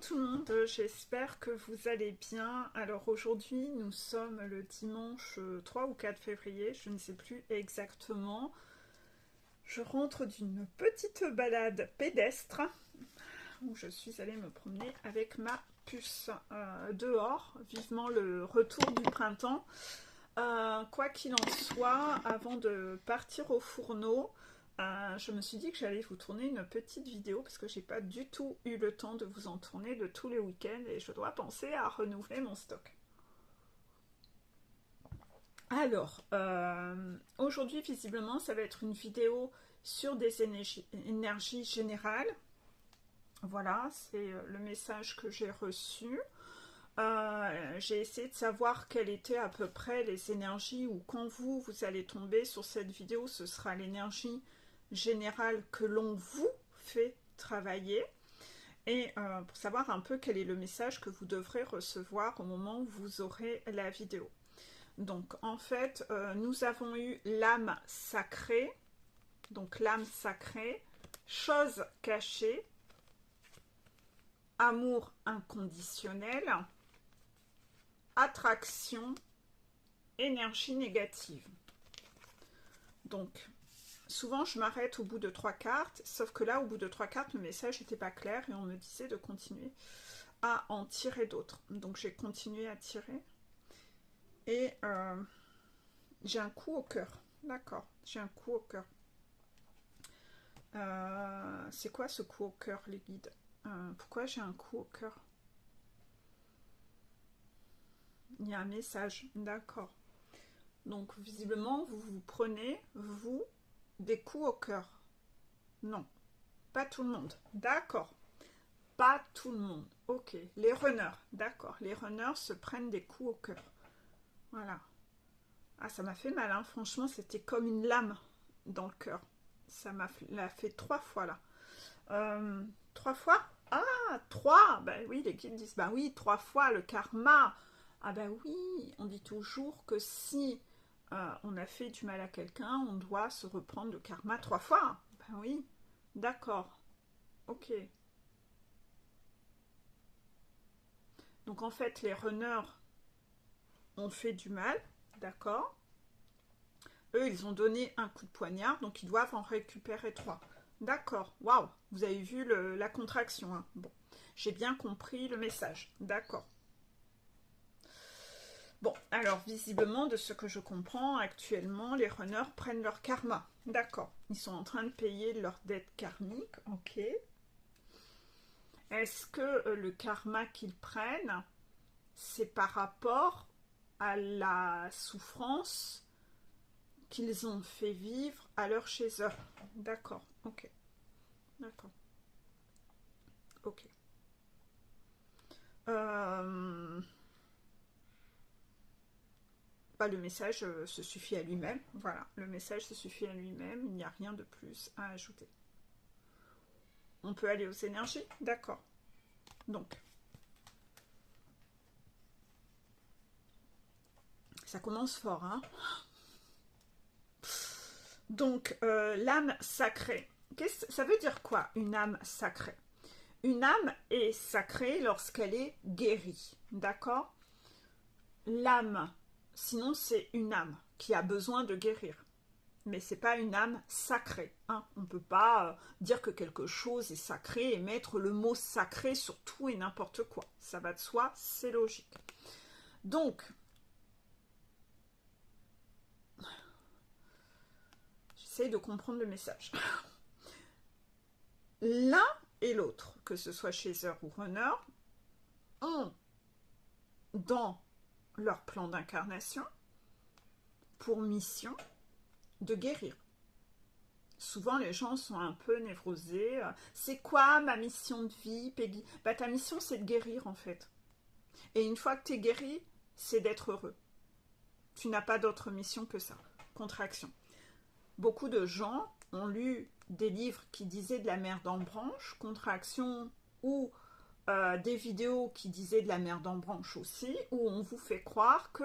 tout le monde, j'espère que vous allez bien. Alors aujourd'hui, nous sommes le dimanche 3 ou 4 février, je ne sais plus exactement. Je rentre d'une petite balade pédestre où je suis allée me promener avec ma puce dehors, vivement le retour du printemps. Quoi qu'il en soit, avant de partir au fourneau, je me suis dit que j'allais vous tourner une petite vidéo parce que j'ai pas du tout eu le temps de vous en tourner de tous les week-ends et je dois penser à renouveler mon stock. Alors, aujourd'hui, visiblement, ça va être une vidéo sur des énergies générales. Voilà, c'est le message que j'ai reçu. J'ai essayé de savoir quelles étaient à peu près les énergies ou quand vous allez tomber sur cette vidéo, ce sera l'énergie générale que l'on vous fait travailler et pour savoir un peu quel est le message que vous devrez recevoir au moment où vous aurez la vidéo. Donc en fait, nous avons eu l'âme sacrée, donc l'âme sacrée, chose cachée, amour inconditionnel, attraction, énergie négative. Donc, souvent je m'arrête au bout de 3 cartes, sauf que là, au bout de 3 cartes, le message n'était pas clair et on me disait de continuer à en tirer d'autres. Donc, j'ai continué à tirer et j'ai un coup au cœur. D'accord, j'ai un coup au cœur. C'est quoi ce coup au cœur, les guides? Pourquoi j'ai un coup au cœur? Il y a un message, d'accord. Donc, visiblement, vous prenez, vous, des coups au cœur. Non, pas tout le monde. D'accord. Pas tout le monde. Ok. Les runners, d'accord. Les runners se prennent des coups au cœur. Voilà. Ah, ça m'a fait mal, hein. Franchement, c'était comme une lame dans le cœur. Ça m'a fait 3 fois, là. 3 fois? Ah, 3. Ben oui, les guides disent, ben oui, 3 fois, le karma. Ah ben oui, on dit toujours que si on a fait du mal à quelqu'un, on doit se reprendre le karma 3 fois. Ben oui, d'accord. Ok. Donc en fait, les runners ont fait du mal, d'accord. Eux, ils ont donné un coup de poignard, donc ils doivent en récupérer 3. D'accord. Waouh, vous avez vu la contraction, hein. Bon, j'ai bien compris le message. D'accord. Bon, alors visiblement, de ce que je comprends, actuellement, les runners prennent leur karma. D'accord. Ils sont en train de payer leur dette karmique. Ok. Est-ce que le karma qu'ils prennent, c'est par rapport à la souffrance qu'ils ont fait vivre à leur chez eux? D'accord. Ok. D'accord. Ok. Le message se suffit à lui-même. Voilà, le message se suffit à lui-même. Il n'y a rien de plus à ajouter. On peut aller aux énergies? D'accord. Donc, ça commence fort, hein. Donc, l'âme sacrée. Ça veut dire quoi, une âme sacrée? Une âme est sacrée lorsqu'elle est guérie. D'accord? L'âme, sinon c'est une âme qui a besoin de guérir. Mais c'est pas une âme sacrée, hein. On ne peut pas dire que quelque chose est sacré et mettre le mot sacré sur tout et n'importe quoi. Ça va de soi, c'est logique. Donc, j'essaye de comprendre le message. L'un et l'autre, que ce soit chaser ou runner, ont dans leur plan d'incarnation pour mission de guérir. Souvent, les gens sont un peu névrosés. C'est quoi ma mission de vie, Peggy? Bah, ta mission, c'est de guérir, en fait. Et une fois que tu es guéri, c'est d'être heureux. Tu n'as pas d'autre mission que ça. Contraction. Beaucoup de gens ont lu des livres qui disaient de la merde en branche, contraction, ou des vidéos qui disaient de la merde en branche aussi, où on vous fait croire que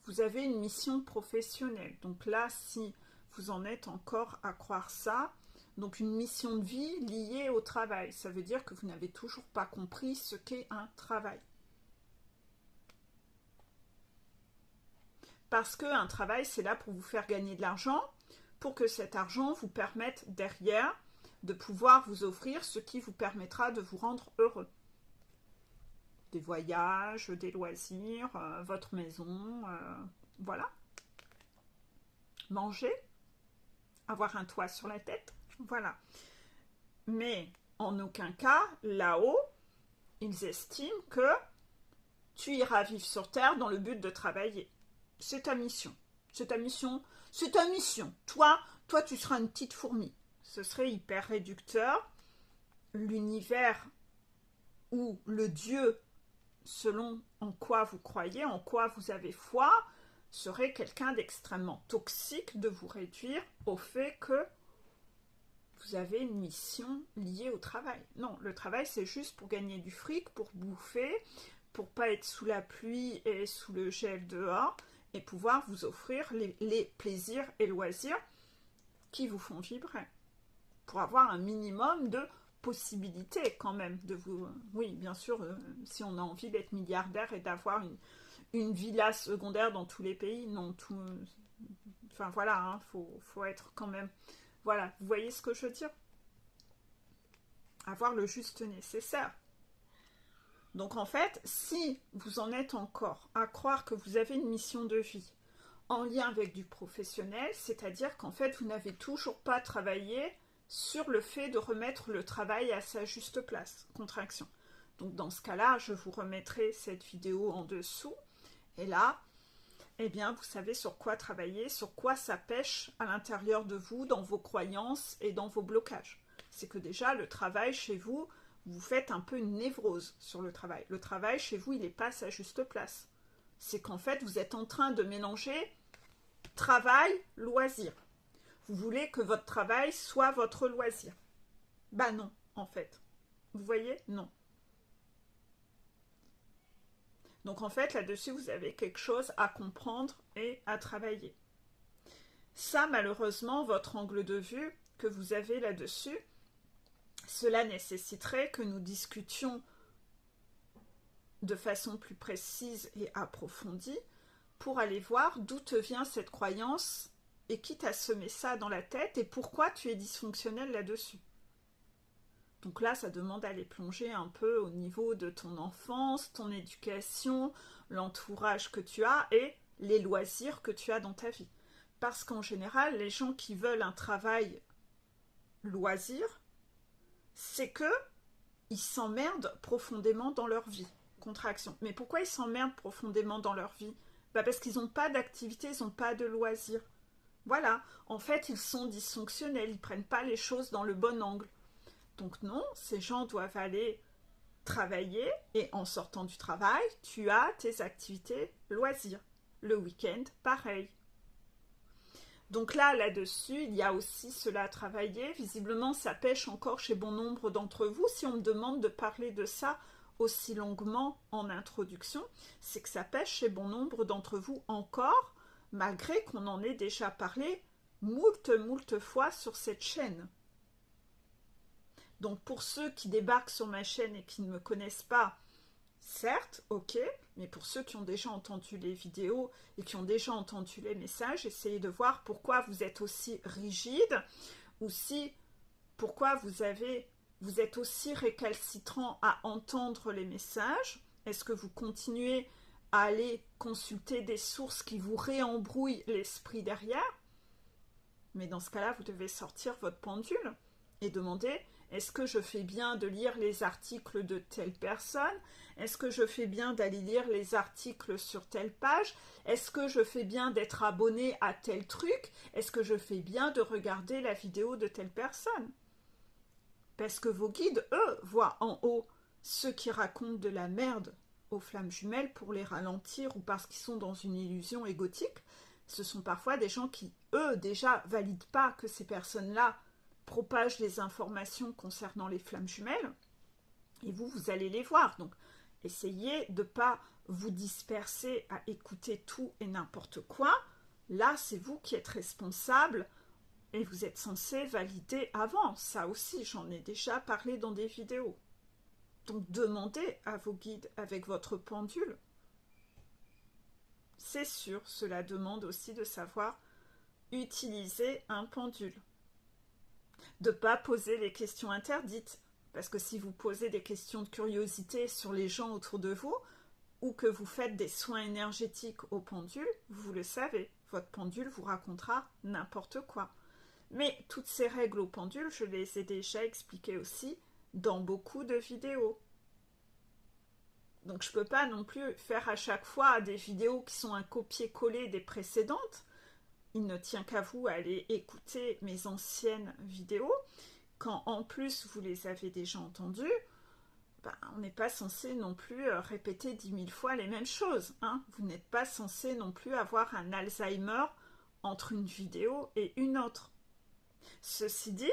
vous avez une mission professionnelle. Donc là, si vous en êtes encore à croire ça, Donc une mission de vie liée au travail. Ça veut dire que vous n'avez toujours pas compris ce qu'est un travail. Parce qu'un travail, c'est là pour vous faire gagner de l'argent, pour que cet argent vous permette derrière de pouvoir vous offrir ce qui vous permettra de vous rendre heureux. Des voyages, des loisirs, votre maison, voilà. Manger, avoir un toit sur la tête, voilà. Mais en aucun cas, là-haut, ils estiment que tu iras vivre sur Terre dans le but de travailler. C'est ta mission. C'est ta mission. C'est ta mission. Toi, tu seras une petite fourmi. Ce serait hyper réducteur. L'univers ou le Dieu, selon en quoi vous croyez, en quoi vous avez foi, serait quelqu'un d'extrêmement toxique de vous réduire au fait que vous avez une mission liée au travail. Non, le travail, c'est juste pour gagner du fric, pour bouffer, pour pas être sous la pluie et sous le gel dehors, et pouvoir vous offrir les plaisirs et loisirs qui vous font vibrer. Pour avoir un minimum de possibilités quand même de vous... Oui, bien sûr, si on a envie d'être milliardaire et d'avoir une villa secondaire dans tous les pays, non, tout... Enfin voilà, hein, faut être quand même... Voilà, vous voyez ce que je veux dire? Avoir le juste nécessaire. Donc en fait, si vous en êtes encore à croire que vous avez une mission de vie en lien avec du professionnel, c'est-à-dire qu'en fait, vous n'avez toujours pas travaillé sur le fait de remettre le travail à sa juste place. Contraction. Donc dans ce cas-là, je vous remettrai cette vidéo en dessous. Et là, eh bien, vous savez sur quoi travailler, sur quoi ça pêche à l'intérieur de vous, dans vos croyances et dans vos blocages. C'est que déjà, le travail chez vous, vous faites un peu une névrose sur le travail. Le travail chez vous, il n'est pas à sa juste place. C'est qu'en fait, vous êtes en train de mélanger travail, loisir. Vous voulez que votre travail soit votre loisir. Bah non, en fait. Vous voyez? Non. Donc en fait, là-dessus, vous avez quelque chose à comprendre et à travailler. Ça, malheureusement, votre angle de vue que vous avez là-dessus, cela nécessiterait que nous discutions de façon plus précise et approfondie pour aller voir d'où te vient cette croyance et qui t'a semé ça dans la tête et pourquoi tu es dysfonctionnel là-dessus. Donc là, ça demande d'aller plonger un peu au niveau de ton enfance, ton éducation, l'entourage que tu as et les loisirs que tu as dans ta vie. Parce qu'en général, les gens qui veulent un travail loisir, c'est que ils s'emmerdent profondément dans leur vie. Contraction. Mais pourquoi ils s'emmerdent profondément dans leur vie? Parce qu'ils n'ont pas d'activité, ils n'ont pas de loisirs. Voilà. En fait, ils sont dysfonctionnels, ils ne prennent pas les choses dans le bon angle. Donc non, ces gens doivent aller travailler et en sortant du travail, tu as tes activités loisirs. Le week-end, pareil. Donc là-dessus, il y a aussi cela à travailler. Visiblement, ça pêche encore chez bon nombre d'entre vous. Si on me demande de parler de ça aussi longuement en introduction, c'est que ça pêche chez bon nombre d'entre vous encore, malgré qu'on en ait déjà parlé moult fois sur cette chaîne. Donc pour ceux qui débarquent sur ma chaîne et qui ne me connaissent pas, certes, ok, mais pour ceux qui ont déjà entendu les vidéos et qui ont déjà entendu les messages, essayez de voir pourquoi vous êtes aussi rigide ou pourquoi vous êtes aussi récalcitrant à entendre les messages. Est-ce que vous continuez à aller consulter des sources qui vous réembrouillent l'esprit derrière? Mais dans ce cas-là, vous devez sortir votre pendule et demander: est-ce que je fais bien de lire les articles de telle personne? Est-ce que je fais bien d'aller lire les articles sur telle page? Est-ce que je fais bien d'être abonné à tel truc? Est-ce que je fais bien de regarder la vidéo de telle personne? Parce que vos guides, eux, voient en haut ceux qui racontent de la merde aux flammes jumelles pour les ralentir ou parce qu'ils sont dans une illusion égotique. Ce sont parfois des gens qui, eux, déjà valident pas que ces personnes-là propagent les informations concernant les flammes jumelles, et vous allez les voir. Donc, essayez de ne pas vous disperser à écouter tout et n'importe quoi. Là, c'est vous qui êtes responsable Et vous êtes censé valider avant. Ça aussi, j'en ai déjà parlé dans des vidéos. Donc demandez à vos guides avec votre pendule. C'est sûr, cela demande aussi de savoir utiliser un pendule. De ne pas poser les questions interdites. Parce que si vous posez des questions de curiosité sur les gens autour de vous, ou que vous faites des soins énergétiques au pendule, vous le savez, votre pendule vous racontera n'importe quoi. Mais toutes ces règles au pendule, je les ai déjà expliquées aussi dans beaucoup de vidéos. Donc je ne peux pas non plus faire à chaque fois des vidéos qui sont un copier-coller des précédentes. Il ne tient qu'à vous aller écouter mes anciennes vidéos. Quand en plus vous les avez déjà entendues, on n'est pas censé non plus répéter 10 000 fois les mêmes choses. Hein. Vous n'êtes pas censé non plus avoir un Alzheimer entre une vidéo et une autre. Ceci dit,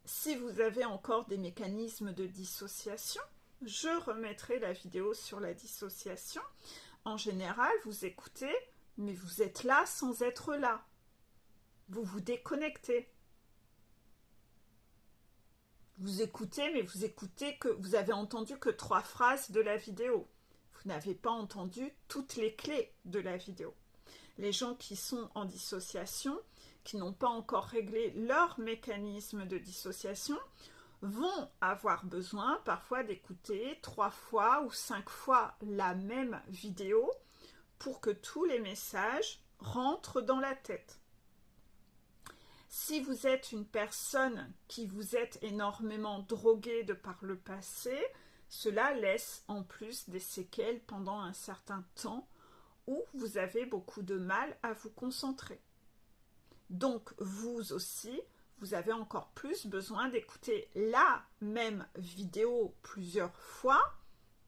si vous avez encore des mécanismes de dissociation, je remettrai la vidéo sur la dissociation. En général, vous écoutez, mais vous êtes là sans être là. Vous vous déconnectez. Vous écoutez, mais vous écoutez que vous avez entendu que 3 phrases de la vidéo. Vous n'avez pas entendu toutes les clés de la vidéo. Les gens qui sont en dissociation, qui n'ont pas encore réglé leur mécanisme de dissociation, vont avoir besoin parfois d'écouter 3 fois ou 5 fois la même vidéo pour que tous les messages rentrent dans la tête. Si vous êtes une personne qui vous êtes énormément droguée de par le passé, cela laisse en plus des séquelles pendant un certain temps où vous avez beaucoup de mal à vous concentrer. Donc vous aussi, vous avez encore plus besoin d'écouter la même vidéo plusieurs fois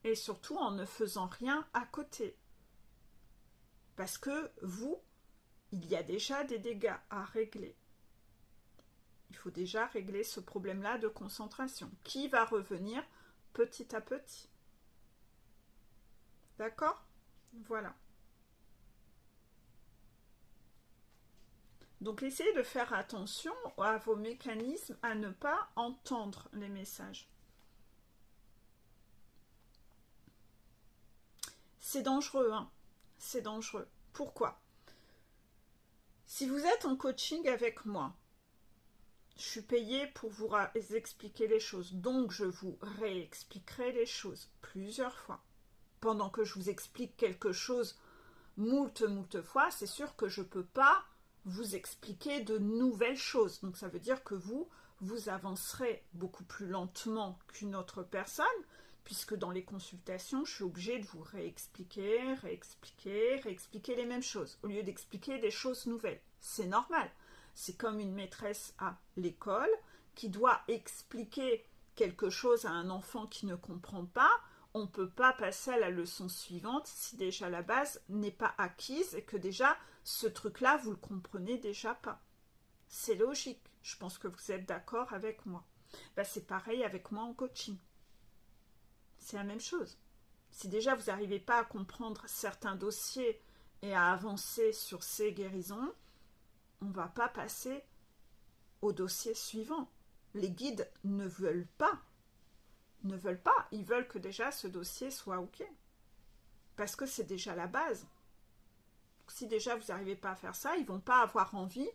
et surtout en ne faisant rien à côté. Parce que vous, il y a déjà des dégâts à régler. Il faut déjà régler ce problème-là de concentration qui va revenir petit à petit. D'accord ? Voilà. Donc essayez de faire attention à vos mécanismes à ne pas entendre les messages. C'est dangereux, hein ? C'est dangereux. Pourquoi ? Si vous êtes en coaching avec moi, je suis payée pour vous expliquer les choses, donc je vous réexpliquerai les choses plusieurs fois. Pendant que je vous explique quelque chose moult fois, c'est sûr que je ne peux pas vous expliquer de nouvelles choses. Donc ça veut dire que vous avancerez beaucoup plus lentement qu'une autre personne, puisque dans les consultations, je suis obligée de vous réexpliquer les mêmes choses, au lieu d'expliquer des choses nouvelles. C'est normal. C'est comme une maîtresse à l'école qui doit expliquer quelque chose à un enfant qui ne comprend pas. On ne peut pas passer à la leçon suivante si déjà la base n'est pas acquise et que déjà ce truc-là, vous ne le comprenez déjà pas. C'est logique. Je pense que vous êtes d'accord avec moi. C'est pareil avec moi en coaching. C'est la même chose. Si déjà vous n'arrivez pas à comprendre certains dossiers et à avancer sur ces guérisons, on ne va pas passer au dossier suivant. Les guides ne veulent pas. Ils veulent que déjà ce dossier soit OK. Parce que c'est déjà la base. Si déjà vous n'arrivez pas à faire ça, ils ne vont pas avoir envie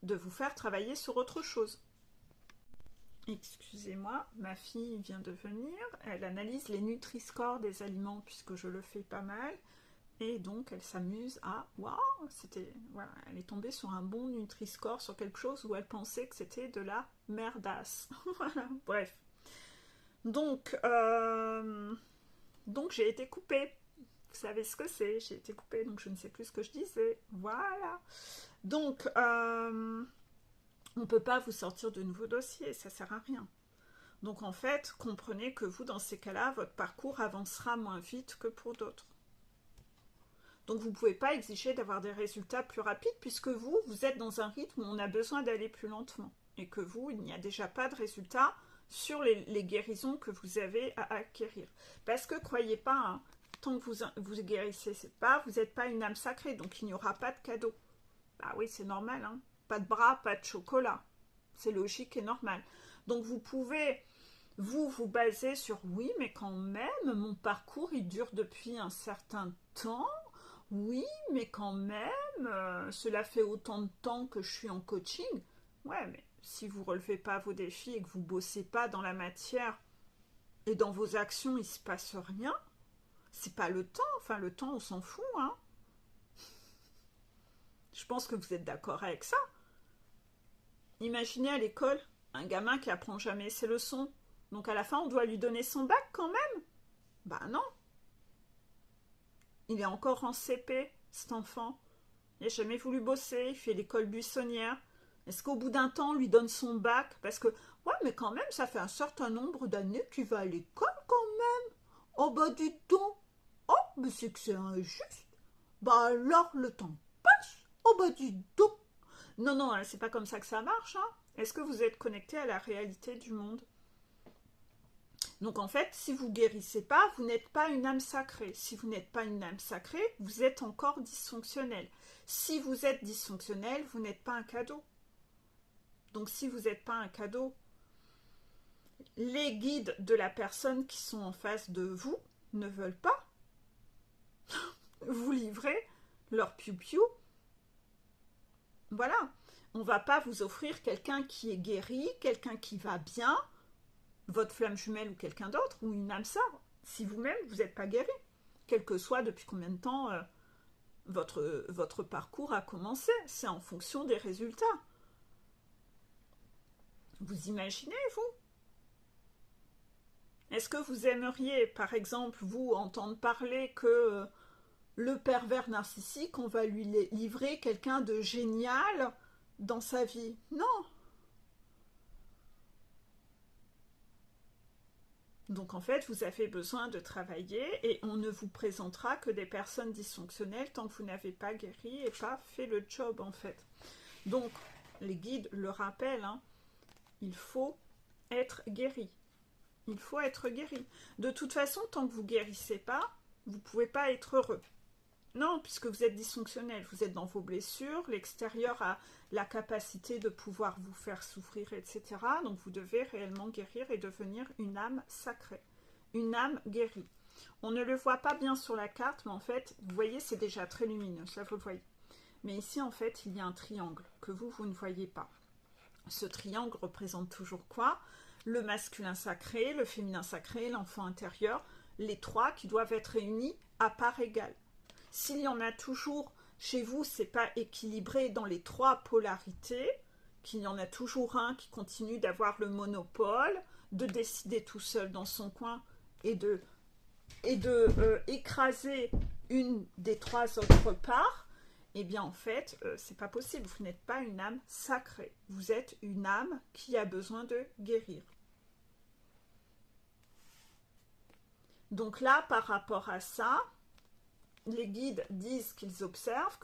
de vous faire travailler sur autre chose. Excusez-moi, ma fille vient de venir. Elle analyse les Nutri-Score des aliments puisque je le fais pas mal. Et donc, elle s'amuse à... Waouh, voilà, elle est tombée sur un bon Nutri-Score, sur quelque chose où elle pensait que c'était de la merdasse. Voilà, bref. Donc j'ai été coupée. Vous savez ce que c'est, j'ai été coupée, donc je ne sais plus ce que je disais. Voilà. Donc, on ne peut pas vous sortir de nouveaux dossiers, ça ne sert à rien. Donc, en fait, comprenez que vous, dans ces cas-là, votre parcours avancera moins vite que pour d'autres. Donc, vous ne pouvez pas exiger d'avoir des résultats plus rapides puisque vous êtes dans un rythme où on a besoin d'aller plus lentement. Et que vous, il n'y a déjà pas de résultats sur les guérisons que vous avez à acquérir. Parce que, croyez pas, hein, tant que vous guérissez pas, vous n'êtes pas une âme sacrée, donc il n'y aura pas de cadeau. Bah oui, c'est normal, hein. Pas de bras, pas de chocolat. C'est logique et normal. Donc vous pouvez vous baser sur oui, mais quand même, mon parcours il dure depuis un certain temps. Oui, mais quand même, cela fait autant de temps que je suis en coaching. Ouais, mais si vous ne relevez pas vos défis et que vous ne bossez pas dans la matière et dans vos actions, il ne se passe rien. C'est pas le temps. Enfin, le temps, on s'en fout, hein. Je pense que vous êtes d'accord avec ça. Imaginez à l'école un gamin qui apprend jamais ses leçons. Donc à la fin, on doit lui donner son bac quand même. Bah non. Il est encore en CP, cet enfant. Il n'a jamais voulu bosser, il fait l'école buissonnière. Est-ce qu'au bout d'un temps, on lui donne son bac? Parce que, ouais, mais quand même, ça fait un certain nombre d'années qu'il va à l'école quand même. Oh bah dites donc. Oh, mais c'est que c'est injuste. Bah alors, le temps passe. Oh bah dites donc. Non, non, c'est pas comme ça que ça marche, hein. Est-ce que vous êtes connecté à la réalité du monde? Donc en fait, si vous guérissez pas, vous n'êtes pas une âme sacrée. Si vous n'êtes pas une âme sacrée, vous êtes encore dysfonctionnel. Si vous êtes dysfonctionnel, vous n'êtes pas un cadeau. Donc si vous n'êtes pas un cadeau, les guides de la personne qui sont en face de vous ne veulent pas vous livrer leur piou-piou. Voilà. On ne va pas vous offrir quelqu'un qui est guéri, quelqu'un qui va bien, votre flamme jumelle ou quelqu'un d'autre, ou une âme sœur, si vous-même, vous n'êtes pas guéri. Quel que soit depuis combien de temps votre parcours a commencé. C'est en fonction des résultats. Vous imaginez, vous? Est-ce que vous aimeriez, par exemple, vous, entendre parler que le pervers narcissique, on va lui livrer quelqu'un de génial dans sa vie? Non. Donc en fait, vous avez besoin de travailler et on ne vous présentera que des personnes dysfonctionnelles tant que vous n'avez pas guéri et pas fait le job en fait. Donc les guides le rappellent, hein, il faut être guéri. Il faut être guéri. De toute façon, tant que vous ne guérissez pas, vous ne pouvez pas être heureux. Non, puisque vous êtes dysfonctionnel, vous êtes dans vos blessures, l'extérieur a la capacité de pouvoir vous faire souffrir, etc. Donc vous devez réellement guérir et devenir une âme sacrée, une âme guérie. On ne le voit pas bien sur la carte, mais en fait, vous voyez, c'est déjà très lumineux, ça vous le voyez. Mais ici, en fait, il y a un triangle que vous ne voyez pas. Ce triangle représente toujours quoi? Le masculin sacré, le féminin sacré, l'enfant intérieur, les trois qui doivent être réunis à part égale. S'il y en a toujours chez vous, c'est pas équilibré dans les trois polarités, qu'il y en a toujours un qui continue d'avoir le monopole, de décider tout seul dans son coin et de écraser une des trois autres parts, eh bien en fait, c'est pas possible. Vous n'êtes pas une âme sacrée. Vous êtes une âme qui a besoin de guérir. Donc là, par rapport à ça, les guides disent qu'ils observent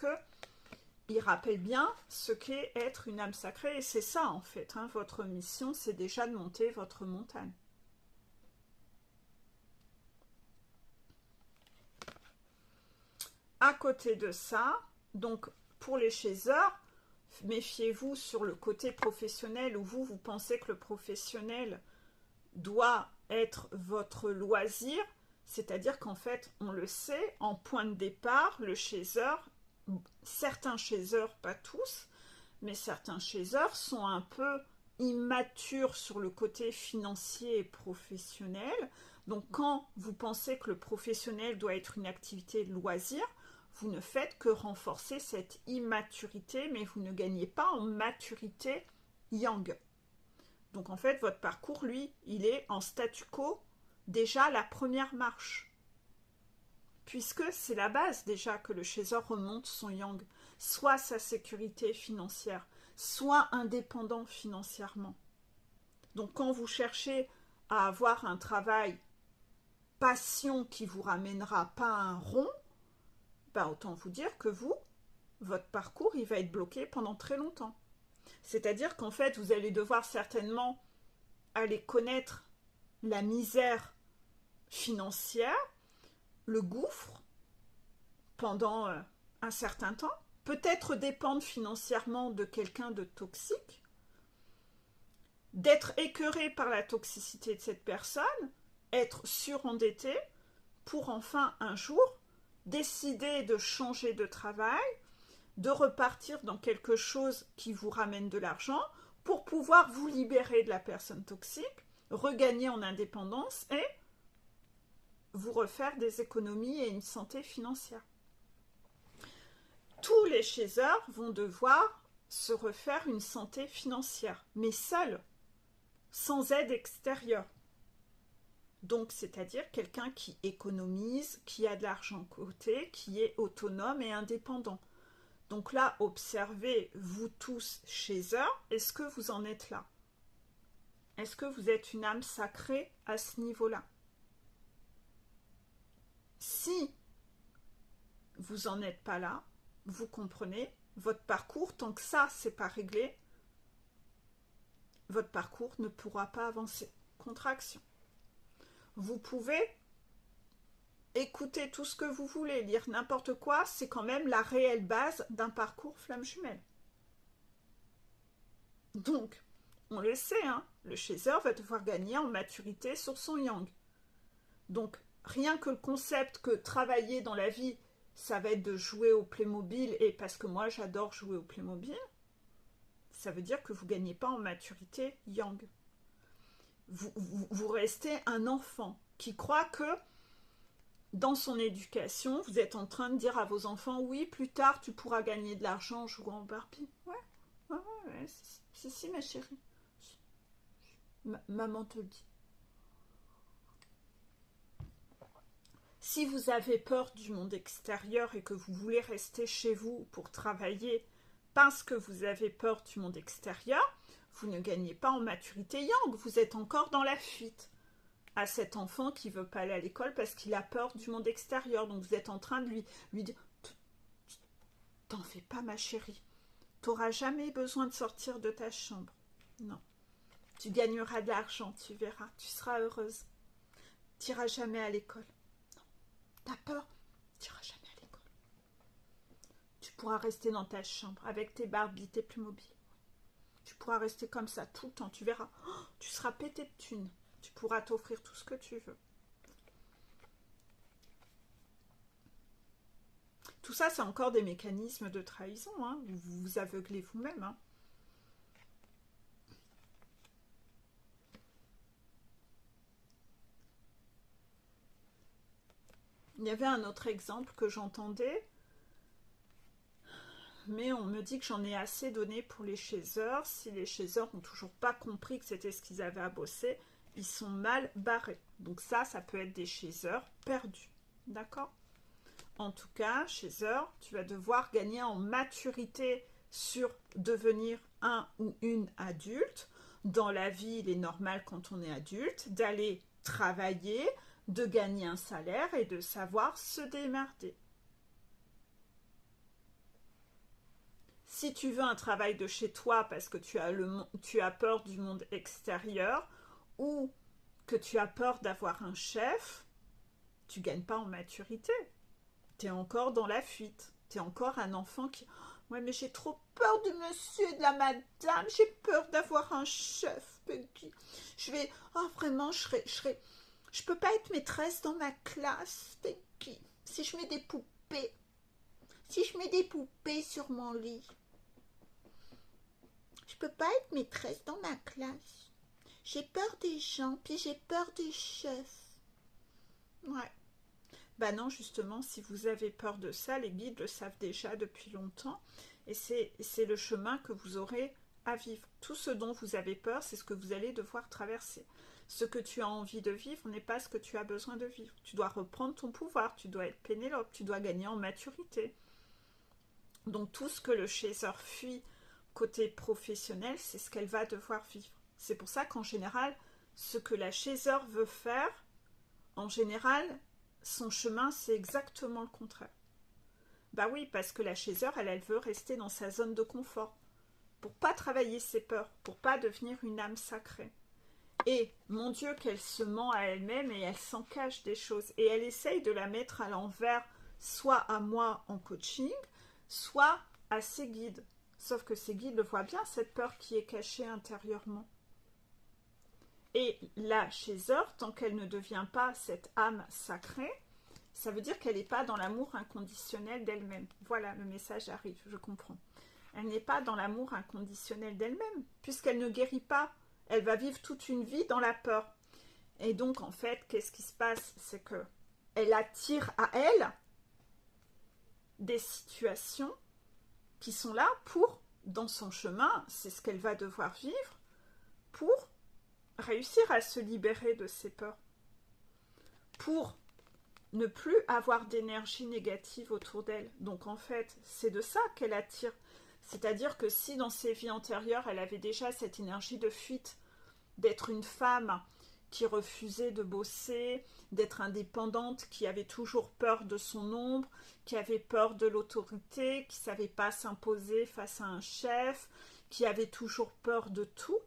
qu'ils rappellent bien ce qu'est être une âme sacrée. Et c'est ça, en fait. Hein, votre mission, c'est déjà de monter votre montagne. À côté de ça, donc pour les chasseurs, méfiez-vous sur le côté professionnel où vous pensez que le professionnel doit être votre loisir. C'est-à-dire qu'en fait, on le sait, en point de départ, le chasseur, certains chasseurs, pas tous, mais certains chasseurs sont un peu immatures sur le côté financier et professionnel. Donc quand vous pensez que le professionnel doit être une activité de loisir, vous ne faites que renforcer cette immaturité, mais vous ne gagnez pas en maturité yang. Donc en fait, votre parcours, lui, il est en statu quo, déjà la première marche. Puisque c'est la base déjà que le chasseur remonte son yang, soit sa sécurité financière, soit indépendant financièrement. Donc quand vous cherchez à avoir un travail passion qui vous ramènera pas un rond, ben autant vous dire que vous, votre parcours, il va être bloqué pendant très longtemps. C'est-à-dire qu'en fait, vous allez devoir certainement aller connaître la misère financière, le gouffre, pendant un certain temps, peut-être dépendre financièrement de quelqu'un de toxique, d'être écœuré par la toxicité de cette personne, être surendetté pour enfin un jour décider de changer de travail, de repartir dans quelque chose qui vous ramène de l'argent pour pouvoir vous libérer de la personne toxique, regagner en indépendance et vous refaire des économies et une santé financière. Tous les chasers vont devoir se refaire une santé financière, mais seuls, sans aide extérieure. Donc, c'est-à-dire quelqu'un qui économise, qui a de l'argent côté, qui est autonome et indépendant. Donc là, observez, vous tous chez eux, est-ce que vous en êtes là? Est-ce que vous êtes une âme sacrée à ce niveau-là? Si vous n'en êtes pas là, vous comprenez, votre parcours, tant que ça, c'est pas réglé, votre parcours ne pourra pas avancer. Contraction. Vous pouvez écouter tout ce que vous voulez, lire n'importe quoi, c'est quand même la réelle base d'un parcours flamme jumelle. Donc, on le sait, hein, le chaser va devoir gagner en maturité sur son yang. Donc, rien que le concept que travailler dans la vie, ça va être de jouer au Playmobil, et parce que moi j'adore jouer au Playmobil, ça veut dire que vous ne gagnez pas en maturité yang. Vous restez un enfant qui croit que dans son éducation, vous êtes en train de dire à vos enfants, oui, plus tard, tu pourras gagner de l'argent en jouant au Barbie. Ouais, si, ma chérie. Maman te le dit. Si vous avez peur du monde extérieur et que vous voulez rester chez vous pour travailler parce que vous avez peur du monde extérieur, vous ne gagnez pas en maturité yang, vous êtes encore dans la fuite à cet enfant qui ne veut pas aller à l'école parce qu'il a peur du monde extérieur. Donc vous êtes en train de lui dire « T'en fais pas ma chérie, t'auras jamais besoin de sortir de ta chambre. Non, tu gagneras de l'argent, tu verras, tu seras heureuse. Tu n'iras jamais à l'école. Non, t'as peur, tu n'iras jamais à l'école. Tu pourras rester dans ta chambre avec tes Barbies, tes Playmobil. Tu pourras rester comme ça tout le temps, tu verras. Oh, tu seras pété de thunes. Tu pourras t'offrir tout ce que tu veux. » Tout ça, c'est encore des mécanismes de trahison. Hein. Vous vous aveuglez vous-même. Hein. Il y avait un autre exemple que j'entendais, mais on me dit que j'en ai assez donné pour les chasers. Si les chasers n'ont toujours pas compris que c'était ce qu'ils avaient à bosser, ils sont mal barrés. Donc ça peut être des chasers perdus. D'accord? En tout cas, chaser, tu vas devoir gagner en maturité sur devenir un ou une adulte. Dans la vie, il est normal quand on est adulte d'aller travailler, de gagner un salaire et de savoir se démerder. Si tu veux un travail de chez toi parce que tu as peur du monde extérieur ou que tu as peur d'avoir un chef, tu ne gagnes pas en maturité. Tu es encore dans la fuite. Tu es encore un enfant qui... Ouais, mais j'ai trop peur du monsieur et de la madame. J'ai peur d'avoir un chef, Peggy. Vraiment, je peux pas être maîtresse dans ma classe, Peggy. Si je mets des poupées. Si je mets des poupées sur mon lit. Je peux pas être maîtresse dans ma classe. J'ai peur des gens, puis j'ai peur des chefs. Ouais. Ben non, justement, si vous avez peur de ça, les guides le savent déjà depuis longtemps. Et c'est le chemin que vous aurez à vivre. Tout ce dont vous avez peur, c'est ce que vous allez devoir traverser. Ce que tu as envie de vivre n'est pas ce que tu as besoin de vivre. Tu dois reprendre ton pouvoir, tu dois être Pénélope, tu dois gagner en maturité. Donc tout ce que le chaser fuit côté professionnel, c'est ce qu'elle va devoir vivre. C'est pour ça qu'en général, ce que la chaser veut faire, en général, son chemin, c'est exactement le contraire. Bah oui, parce que la chaser, elle veut rester dans sa zone de confort, pour pas travailler ses peurs, pour pas devenir une âme sacrée. Et, mon Dieu, qu'elle se ment à elle-même et elle s'en cache des choses. Et elle essaye de la mettre à l'envers, soit à moi en coaching, soit à ses guides. Sauf que ses guides le voient bien, cette peur qui est cachée intérieurement. Et là, chez Heure, tant qu'elle ne devient pas cette âme sacrée, ça veut dire qu'elle n'est pas dans l'amour inconditionnel d'elle-même. Voilà, le message arrive, je comprends. Elle n'est pas dans l'amour inconditionnel d'elle-même, puisqu'elle ne guérit pas. Elle va vivre toute une vie dans la peur. Et donc, en fait, qu'est-ce qui se passe? C'est que elle attire à elle des situations qui sont là pour, dans son chemin, c'est ce qu'elle va devoir vivre, pour réussir à se libérer de ses peurs. Pour ne plus avoir d'énergie négative autour d'elle. Donc en fait, c'est de ça qu'elle attire. C'est-à-dire que si dans ses vies antérieures, elle avait déjà cette énergie de fuite, d'être une femme qui refusait de bosser, d'être indépendante, qui avait toujours peur de son ombre, qui avait peur de l'autorité, qui ne savait pas s'imposer face à un chef, qui avait toujours peur de tout,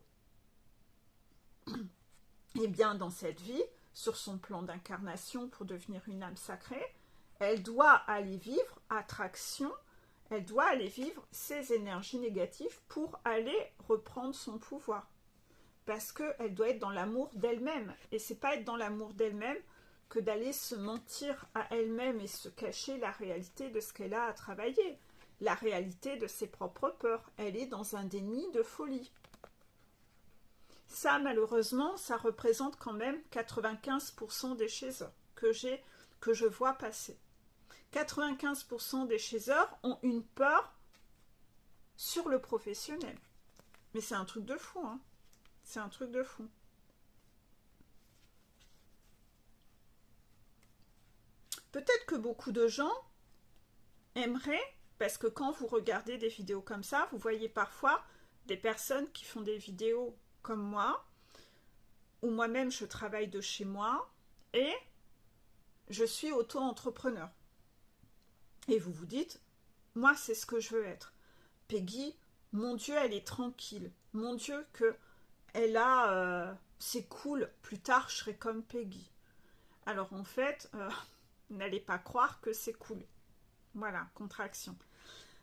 et bien dans cette vie, sur son plan d'incarnation pour devenir une âme sacrée, elle doit aller vivre attraction, elle doit aller vivre ses énergies négatives pour aller reprendre son pouvoir. Parce qu'elle doit être dans l'amour d'elle-même. Et c'est pas être dans l'amour d'elle-même que d'aller se mentir à elle-même et se cacher la réalité de ce qu'elle a à travailler. La réalité de ses propres peurs. Elle est dans un déni de folie. Ça, malheureusement, ça représente quand même 95% des chasseurs que je vois passer. 95% des chasseurs ont une peur sur le professionnel. Mais c'est un truc de fou, hein. C'est un truc de fou. Peut-être que beaucoup de gens aimeraient, parce que quand vous regardez des vidéos comme ça, vous voyez parfois des personnes qui font des vidéos comme moi, ou moi-même je travaille de chez moi, et je suis auto-entrepreneur. Et vous vous dites, moi c'est ce que je veux être. Peggy, mon Dieu, elle est tranquille. Mon Dieu, que elle a, c'est cool, plus tard je serai comme Peggy. Alors en fait, n'allez pas croire que c'est cool. Voilà, contraction.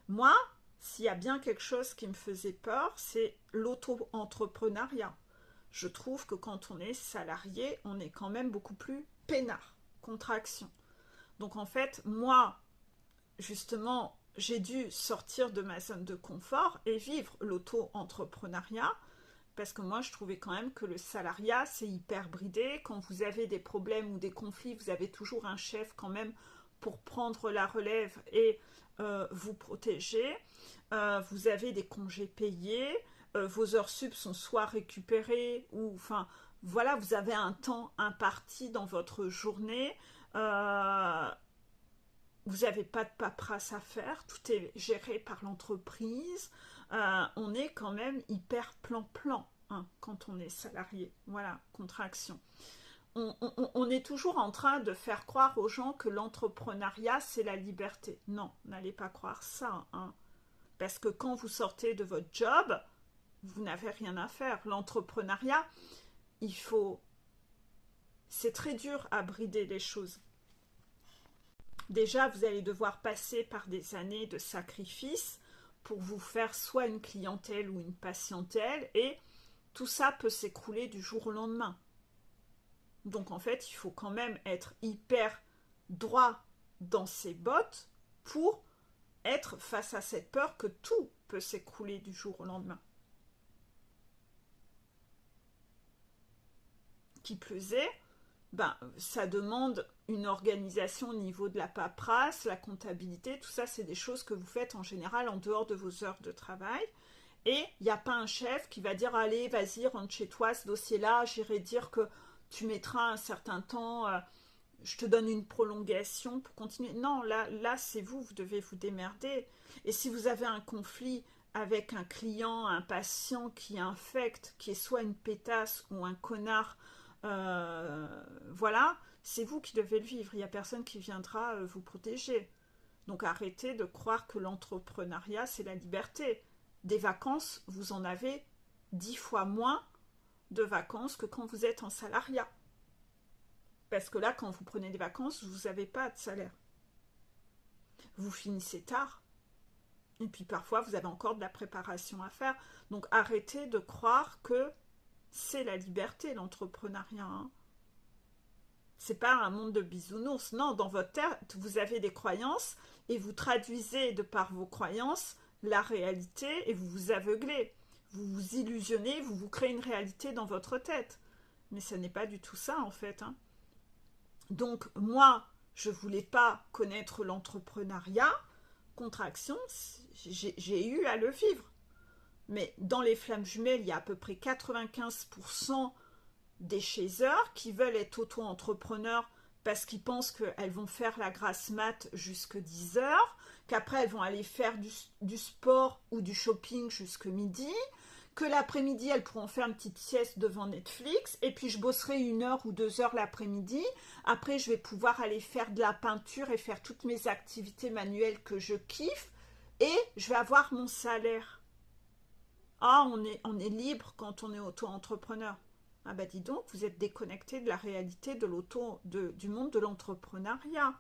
Moi, s'il y a bien quelque chose qui me faisait peur, c'est l'auto-entrepreneuriat. Je trouve que quand on est salarié, on est quand même beaucoup plus peinard. Contraction. Donc en fait, moi, justement, j'ai dû sortir de ma zone de confort et vivre l'auto-entrepreneuriat. Parce que moi, je trouvais quand même que le salariat, c'est hyper bridé. Quand vous avez des problèmes ou des conflits, vous avez toujours un chef quand même pour prendre la relève et vous protéger. Vous avez des congés payés. Vos heures sup sont soit récupérées ou... Enfin, voilà, vous avez un temps imparti dans votre journée. Vous n'avez pas de paperasse à faire. Tout est géré par l'entreprise. On est quand même hyper plan-plan hein, quand on est salarié. Voilà, contraction. On est toujours en train de faire croire aux gens que l'entrepreneuriat, c'est la liberté. Non, n'allez pas croire ça. Hein. Parce que quand vous sortez de votre job, vous n'avez rien à faire. L'entrepreneuriat, il faut... C'est très dur à brider les choses. Déjà, vous allez devoir passer par des années de sacrifice pour vous faire soit une clientèle ou une patientèle, et tout ça peut s'écrouler du jour au lendemain. Donc en fait, il faut quand même être hyper droit dans ses bottes pour être face à cette peur que tout peut s'écrouler du jour au lendemain. Qui plus est, ben, ça demande une organisation au niveau de la paperasse, la comptabilité, tout ça, c'est des choses que vous faites en général en dehors de vos heures de travail. Et il n'y a pas un chef qui va dire « Allez, vas-y, rentre chez toi, ce dossier-là, j'irai dire que tu mettras un certain temps, je te donne une prolongation pour continuer. » Non, là c'est vous, vous devez vous démerder. Et si vous avez un conflit avec un client, un patient qui infecte, qui est soit une pétasse ou un connard, voilà, c'est vous qui devez le vivre. Il n'y a personne qui viendra vous protéger. Donc arrêtez de croire que l'entrepreneuriat, c'est la liberté. Des vacances, vous en avez 10 fois moins de vacances que quand vous êtes en salariat. Parce que là, quand vous prenez des vacances, vous n'avez pas de salaire. Vous finissez tard. Et puis parfois, vous avez encore de la préparation à faire. Donc arrêtez de croire que c'est la liberté, l'entrepreneuriat. Hein. C'est pas un monde de bisounours. Non, dans votre tête, vous avez des croyances et vous traduisez de par vos croyances la réalité et vous vous aveuglez. Vous vous illusionnez, vous vous créez une réalité dans votre tête. Mais ce n'est pas du tout ça en fait. Hein. Donc moi, je ne voulais pas connaître l'entrepreneuriat. Contraction, j'ai eu à le vivre. Mais dans les flammes jumelles, il y a à peu près 95% des chasers qui veulent être auto-entrepreneurs parce qu'ils pensent qu'elles vont faire la grasse mat jusque 10 heures, qu'après elles vont aller faire du sport ou du shopping jusque midi, que l'après-midi elles pourront faire une petite sieste devant Netflix, et puis je bosserai 1 heure ou 2 heures l'après-midi, après je vais pouvoir aller faire de la peinture et faire toutes mes activités manuelles que je kiffe, et je vais avoir mon salaire. Ah, on est libre quand on est auto-entrepreneur. Ah bah dis donc, vous êtes déconnecté de la réalité du monde de l'entrepreneuriat.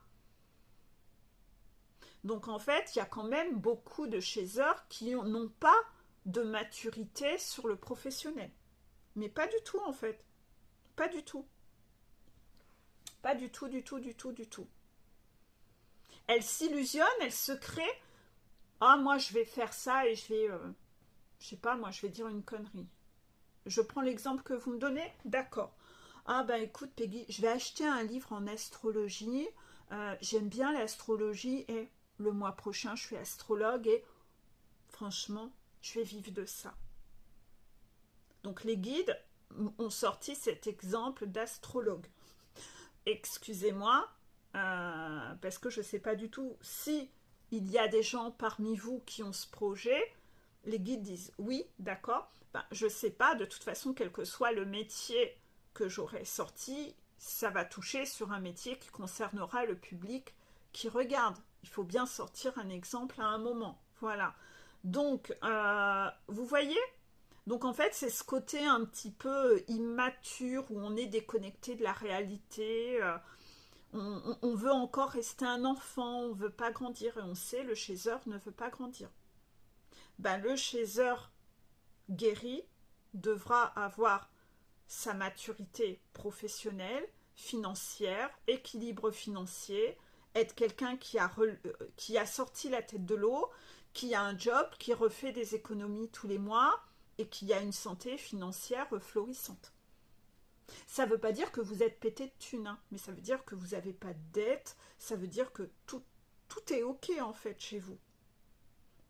Donc en fait, il y a quand même beaucoup de chasers qui n'ont pas de maturité sur le professionnel. Mais pas du tout en fait. Pas du tout. Pas du tout, du tout, du tout, du tout. Elles s'illusionnent, elles se créent. Ah, moi je vais faire ça et je vais... je sais pas, moi je vais dire une connerie. Je prends l'exemple que vous me donnez, d'accord. Ah ben écoute Peggy, je vais acheter un livre en astrologie. J'aime bien l'astrologie et le mois prochain je suis astrologue et franchement, je vais vivre de ça. Donc les guides ont sorti cet exemple d'astrologue. Excusez-moi, parce que je ne sais pas du tout si il y a des gens parmi vous qui ont ce projet. Les guides disent oui, d'accord. Ben, je ne sais pas, de toute façon, quel que soit le métier que j'aurai sorti, ça va toucher sur un métier qui concernera le public qui regarde. Il faut bien sortir un exemple à un moment. Voilà. Donc, vous voyez ? Donc, en fait, c'est ce côté un petit peu immature où on est déconnecté de la réalité. On veut encore rester un enfant, on ne veut pas grandir. Et on sait, le chaser ne veut pas grandir. Ben, le chaser guéri devra avoir sa maturité professionnelle, financière, équilibre financier, être quelqu'un qui a sorti la tête de l'eau, qui a un job, qui refait des économies tous les mois et qui a une santé financière florissante. Ça ne veut pas dire que vous êtes pété de thunes, hein, mais ça veut dire que vous n'avez pas de dette, ça veut dire que tout est ok en fait chez vous.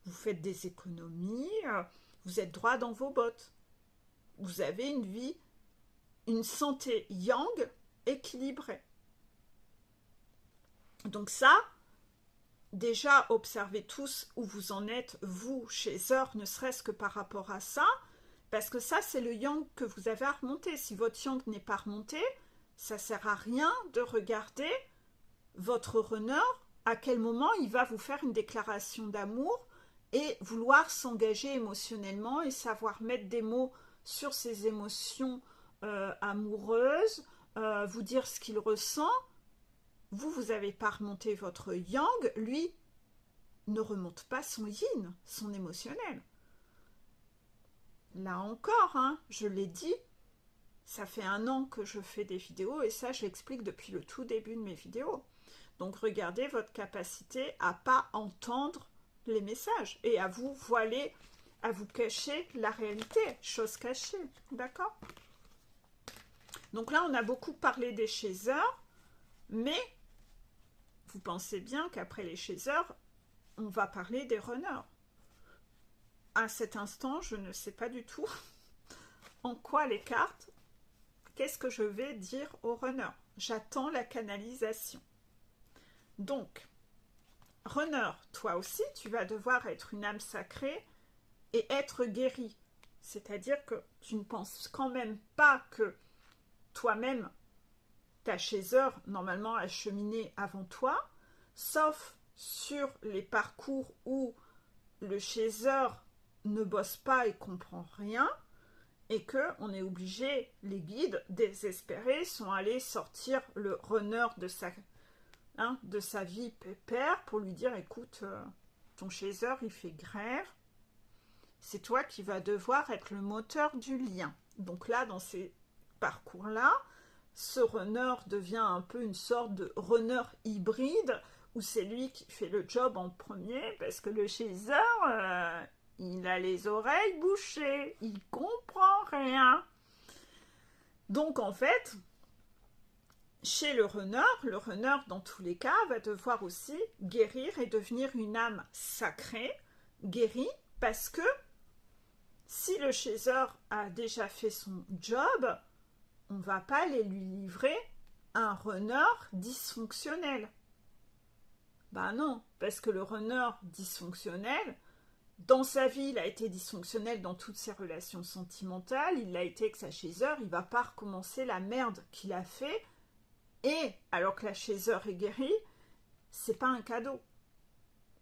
Vous faites des économies, vous êtes droit dans vos bottes. Vous avez une vie, une santé yang équilibrée. Donc ça, déjà observez tous où vous en êtes, vous, chaser, ne serait-ce que par rapport à ça, parce que ça, c'est le yang que vous avez à remonter. Si votre yang n'est pas remonté, ça ne sert à rien de regarder votre runner, à quel moment il va vous faire une déclaration d'amour et vouloir s'engager émotionnellement et savoir mettre des mots sur ses émotions amoureuses, vous dire ce qu'il ressent. Vous n'avez pas remonté votre yang, lui ne remonte pas son yin, son émotionnel. Là encore, hein, je l'ai dit, ça fait 1 an que je fais des vidéos et ça, je l'explique depuis le tout début de mes vidéos. Donc, regardez votre capacité à ne pas entendre les messages et à vous voiler, à vous cacher la réalité, chose cachée, d'accord? Donc là, on a beaucoup parlé des chasers, mais vous pensez bien qu'après les chasers, on va parler des runners. À cet instant, je ne sais pas du tout en quoi les cartes, qu'est-ce que je vais dire aux runners. J'attends la canalisation. Donc, runner, toi aussi, tu vas devoir être une âme sacrée et être guéri. C'est-à-dire que tu ne penses quand même pas que toi-même, ta chaser, normalement, a cheminé avant toi, sauf sur les parcours où le chaser ne bosse pas et comprend rien, et qu'on est obligé, les guides désespérés sont allés sortir le runner de sa vie pépère pour lui dire, écoute, ton chaser, il fait grève. C'est toi qui vas devoir être le moteur du lien. Donc là, dans ces parcours-là, ce runner devient un peu une sorte de runner hybride où c'est lui qui fait le job en premier parce que le chaser, il a les oreilles bouchées, il comprend rien. Donc en fait, chez le runner dans tous les cas va devoir aussi guérir et devenir une âme sacrée, guérie, parce que si le chaser a déjà fait son job, on ne va pas aller lui livrer un runner dysfonctionnel. Ben non, parce que le runner dysfonctionnel, dans sa vie, il a été dysfonctionnel dans toutes ses relations sentimentales, il l'a été avec sa chaser, il ne va pas recommencer la merde qu'il a fait, et alors que la chaser est guérie, c'est pas un cadeau.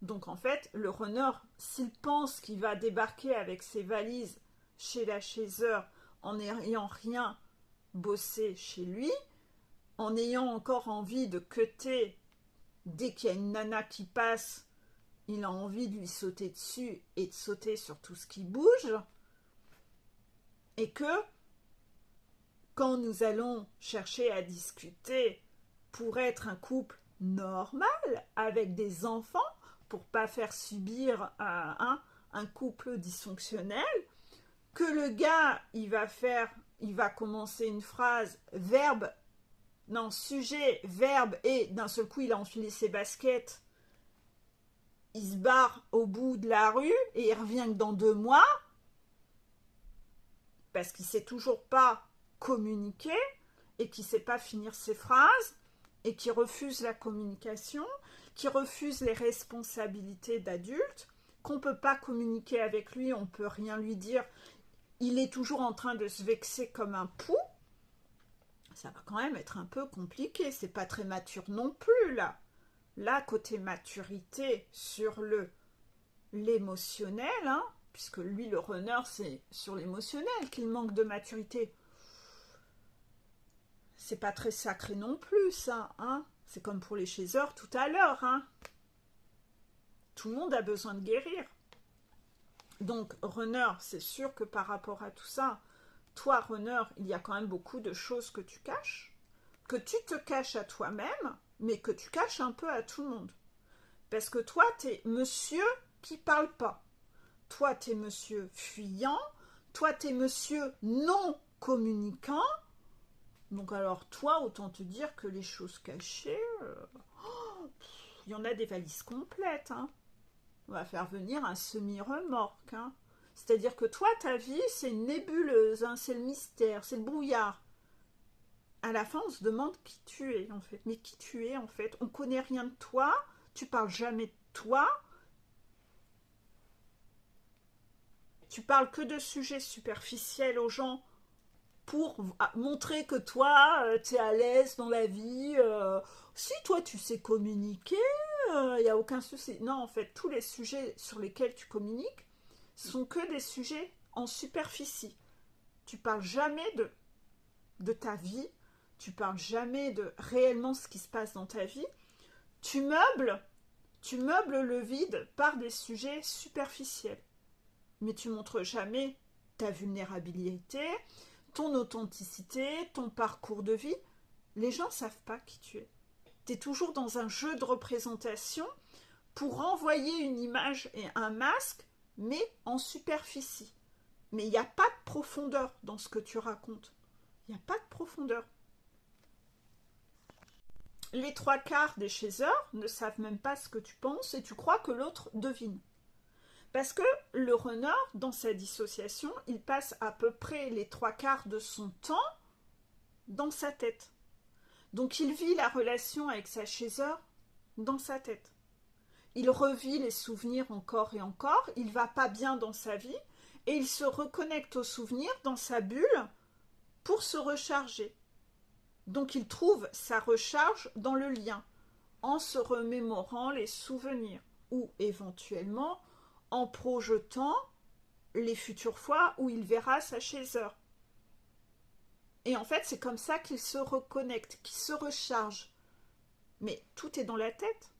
Donc en fait, le runner, s'il pense qu'il va débarquer avec ses valises chez la chaser en n'ayant rien bossé chez lui, en ayant encore envie de cutter dès qu'il y a une nana qui passe, il a envie de lui sauter dessus et de sauter sur tout ce qui bouge, et que quand nous allons chercher à discuter pour être un couple normal avec des enfants, pour pas faire subir un couple dysfonctionnel, que le gars il va commencer une phrase sujet, verbe, et d'un seul coup il a enfilé ses baskets, il se barre au bout de la rue et il revient que dans 2 mois parce qu'il sait toujours pas communiquer et qu'il sait pas finir ses phrases et qui refuse la communication, qui refuse les responsabilités d'adulte, qu'on peut pas communiquer avec lui, on peut rien lui dire, il est toujours en train de se vexer comme un pou, ça va quand même être un peu compliqué, c'est pas très mature non plus là. Là, côté maturité sur l'émotionnel, hein, puisque lui, le runner, c'est sur l'émotionnel qu'il manque de maturité. C'est pas très sacré non plus, ça, hein. C'est comme pour les chasers tout à l'heure, hein. Tout le monde a besoin de guérir. Donc, runner, c'est sûr que par rapport à tout ça, toi, runner, il y a quand même beaucoup de choses que tu caches, que tu te caches à toi-même, mais que tu caches un peu à tout le monde. Parce que toi, t'es monsieur qui parle pas. Toi, t'es monsieur fuyant. Toi, t'es monsieur non communicant. Donc alors, toi, autant te dire que les choses cachées, il y en a des valises complètes. Hein. On va faire venir un semi-remorque. Hein. C'est-à-dire que toi, ta vie, c'est une nébuleuse. Hein, c'est le mystère, c'est le brouillard. À la fin, on se demande qui tu es, en fait. Mais qui tu es, en fait? On connaît rien de toi. Tu parles jamais de toi. Tu parles que de sujets superficiels aux gens pour montrer que toi, tu es à l'aise dans la vie. Si toi, tu sais communiquer, il n'y a aucun souci. Non, en fait, tous les sujets sur lesquels tu communiques sont que des sujets en superficie. Tu parles jamais de ta vie. Tu parles jamais de réellement ce qui se passe dans ta vie. Tu meubles le vide par des sujets superficiels. Mais tu montres jamais ta vulnérabilité, ton authenticité, ton parcours de vie. Les gens ne savent pas qui tu es. Tu es toujours dans un jeu de représentation pour renvoyer une image et un masque, mais en superficie. Mais il n'y a pas de profondeur dans ce que tu racontes. Il n'y a pas de profondeur. Les 3/4 des chasers ne savent même pas ce que tu penses et tu crois que l'autre devine. Parce que le runner, dans sa dissociation, il passe à peu près les 3/4 de son temps dans sa tête. Donc il vit la relation avec sa chaser dans sa tête. Il revit les souvenirs encore et encore, il va pas bien dans sa vie et il se reconnecte aux souvenirs dans sa bulle pour se recharger. Donc il trouve sa recharge dans le lien, en se remémorant les souvenirs ou éventuellement en projetant les futures fois où il verra sa chaser. Et en fait, c'est comme ça qu'il se reconnecte, qu'il se recharge. Mais tout est dans la tête.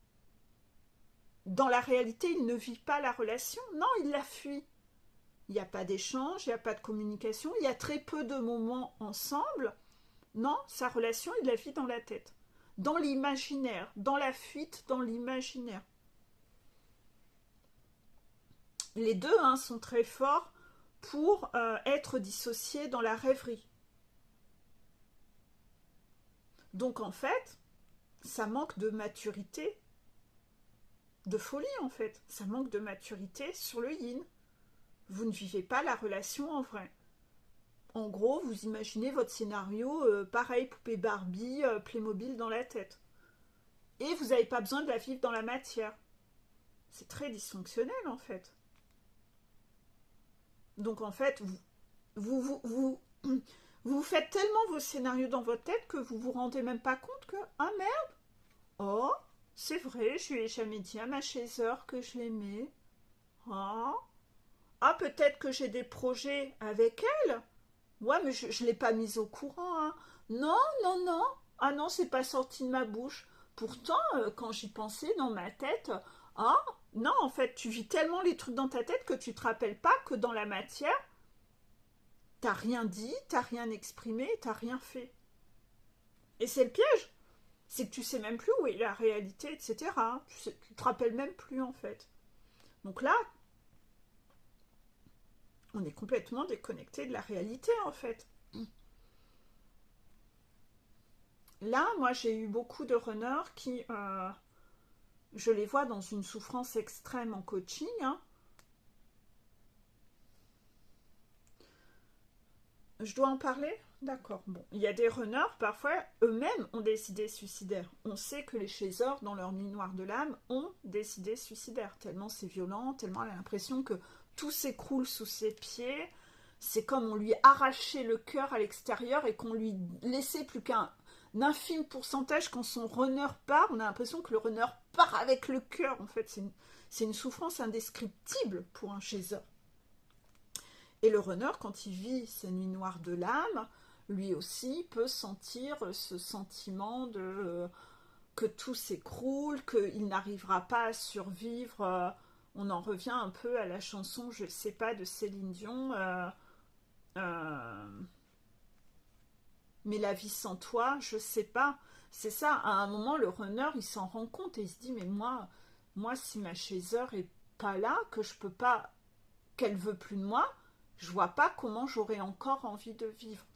Dans la réalité, il ne vit pas la relation. Non, il la fuit. Il n'y a pas d'échange, il n'y a pas de communication, il y a très peu de moments ensemble. Non, sa relation, il la vit dans la tête. Dans l'imaginaire, dans la fuite, dans l'imaginaire. Les deux sont très forts pour être dissociés dans la rêverie. Donc en fait, ça manque de maturité, de folie en fait. Ça manque de maturité sur le yin. Vous ne vivez pas la relation en vrai. En gros, vous imaginez votre scénario, pareil, poupée Barbie, Playmobil dans la tête. Et vous n'avez pas besoin de la vivre dans la matière. C'est très dysfonctionnel en fait. Donc en fait, vous faites tellement vos scénarios dans votre tête que vous vous rendez même pas compte que, ah merde, oh, c'est vrai, je lui ai jamais dit à ma chaiseur que je l'aimais. Ah, ah peut-être que j'ai des projets avec elle. Ouais, mais je ne l'ai pas mise au courant. Hein. Non, non, non. Ah non, c'est pas sorti de ma bouche. Pourtant, quand j'y pensais dans ma tête, ah, non, en fait, tu vis tellement les trucs dans ta tête que tu te rappelles pas que dans la matière, t'as rien dit, t'as rien exprimé, t'as rien fait. Et c'est le piège. C'est que tu sais même plus où est la réalité, etc. Tu te rappelles même plus, en fait. Donc là, on est complètement déconnecté de la réalité, en fait. Là, moi, j'ai eu beaucoup de runners qui, je les vois dans une souffrance extrême en coaching. Hein. Je dois en parler. D'accord. Bon, il y a des runners, parfois, eux-mêmes ont des idées suicidaires. On sait que les chasers, dans leur nuit noire de l'âme, ont des idées suicidaires. Tellement c'est violent, tellement elle a l'impression que tout s'écroule sous ses pieds. C'est comme on lui arrachait le cœur à l'extérieur et qu'on lui laissait plus qu'un infime pourcentage quand son runner part. On a l'impression que le runner part avec le cœur. En fait, c'est une souffrance indescriptible pour un chaser. Et le runner, quand il vit ces nuits noires de l'âme, lui aussi peut sentir ce sentiment de que tout s'écroule, qu'il n'arrivera pas à survivre. On en revient un peu à la chanson Je ne sais pas de Céline Dion. Mais la vie sans toi, je sais pas. C'est ça, à un moment, le runner, il s'en rend compte et il se dit, mais moi si ma chaser est pas là, que je peux pas, qu'elle veut plus de moi, je vois pas comment j'aurais encore envie de vivre.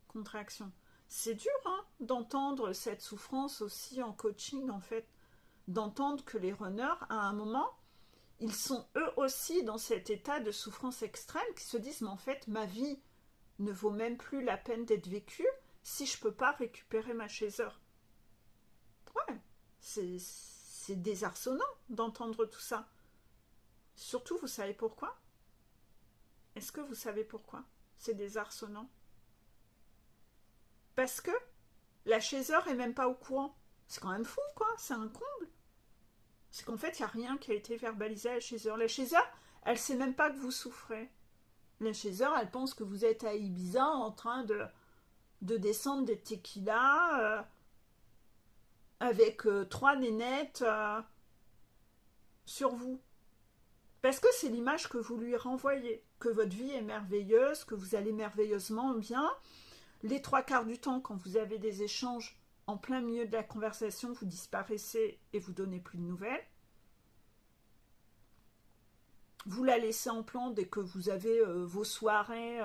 Contraction. C'est dur, hein, d'entendre cette souffrance aussi en coaching, en fait. D'entendre que les runners, à un moment, ils sont eux aussi dans cet état de souffrance extrême, qui se disent, mais en fait, ma vie ne vaut même plus la peine d'être vécue si je peux pas récupérer ma chaser. Ouais, c'est désarçonnant d'entendre tout ça. Surtout, vous savez pourquoi? Est-ce que vous savez pourquoi c'est désarçonnant? Parce que la chaser est même pas au courant. C'est quand même fou, quoi. C'est un comble. C'est qu'en fait, il n'y a rien qui a été verbalisé à la chaser. La chaser, elle sait même pas que vous souffrez. La chaser, elle pense que vous êtes à Ibiza en train de descendre des tequilas avec 3 nénettes sur vous. Parce que c'est l'image que vous lui renvoyez, que votre vie est merveilleuse, que vous allez merveilleusement bien. Les 3/4 du temps, quand vous avez des échanges en plein milieu de la conversation, vous disparaissez et vous donnez plus de nouvelles. Vous la laissez en plan dès que vous avez vos soirées,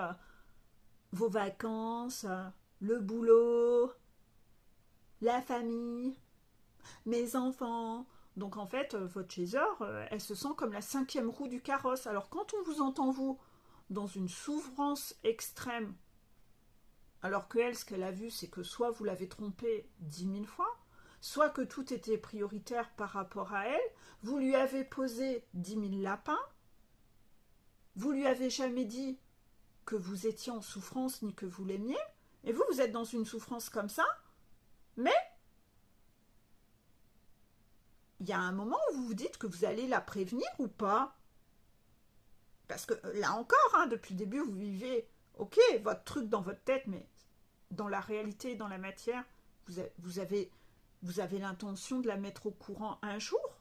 vos vacances, le boulot, la famille, mes enfants. Donc en fait, votre chaser, elle se sent comme la 5e roue du carrosse. Alors quand on vous entend, vous, dans une souffrance extrême, alors que elle, ce qu'elle a vu, c'est que soit vous l'avez trompée 10 000 fois, soit que tout était prioritaire par rapport à elle, vous lui avez posé 10 000 lapins, vous lui avez jamais dit que vous étiez en souffrance ni que vous l'aimiez, et vous, vous êtes dans une souffrance comme ça, mais il y a un moment où vous vous dites que vous allez la prévenir ou pas. Parce que là encore, hein, depuis le début, vous vivez, ok, votre truc dans votre tête, mais dans la réalité, dans la matière, vous avez l'intention de la mettre au courant un jour.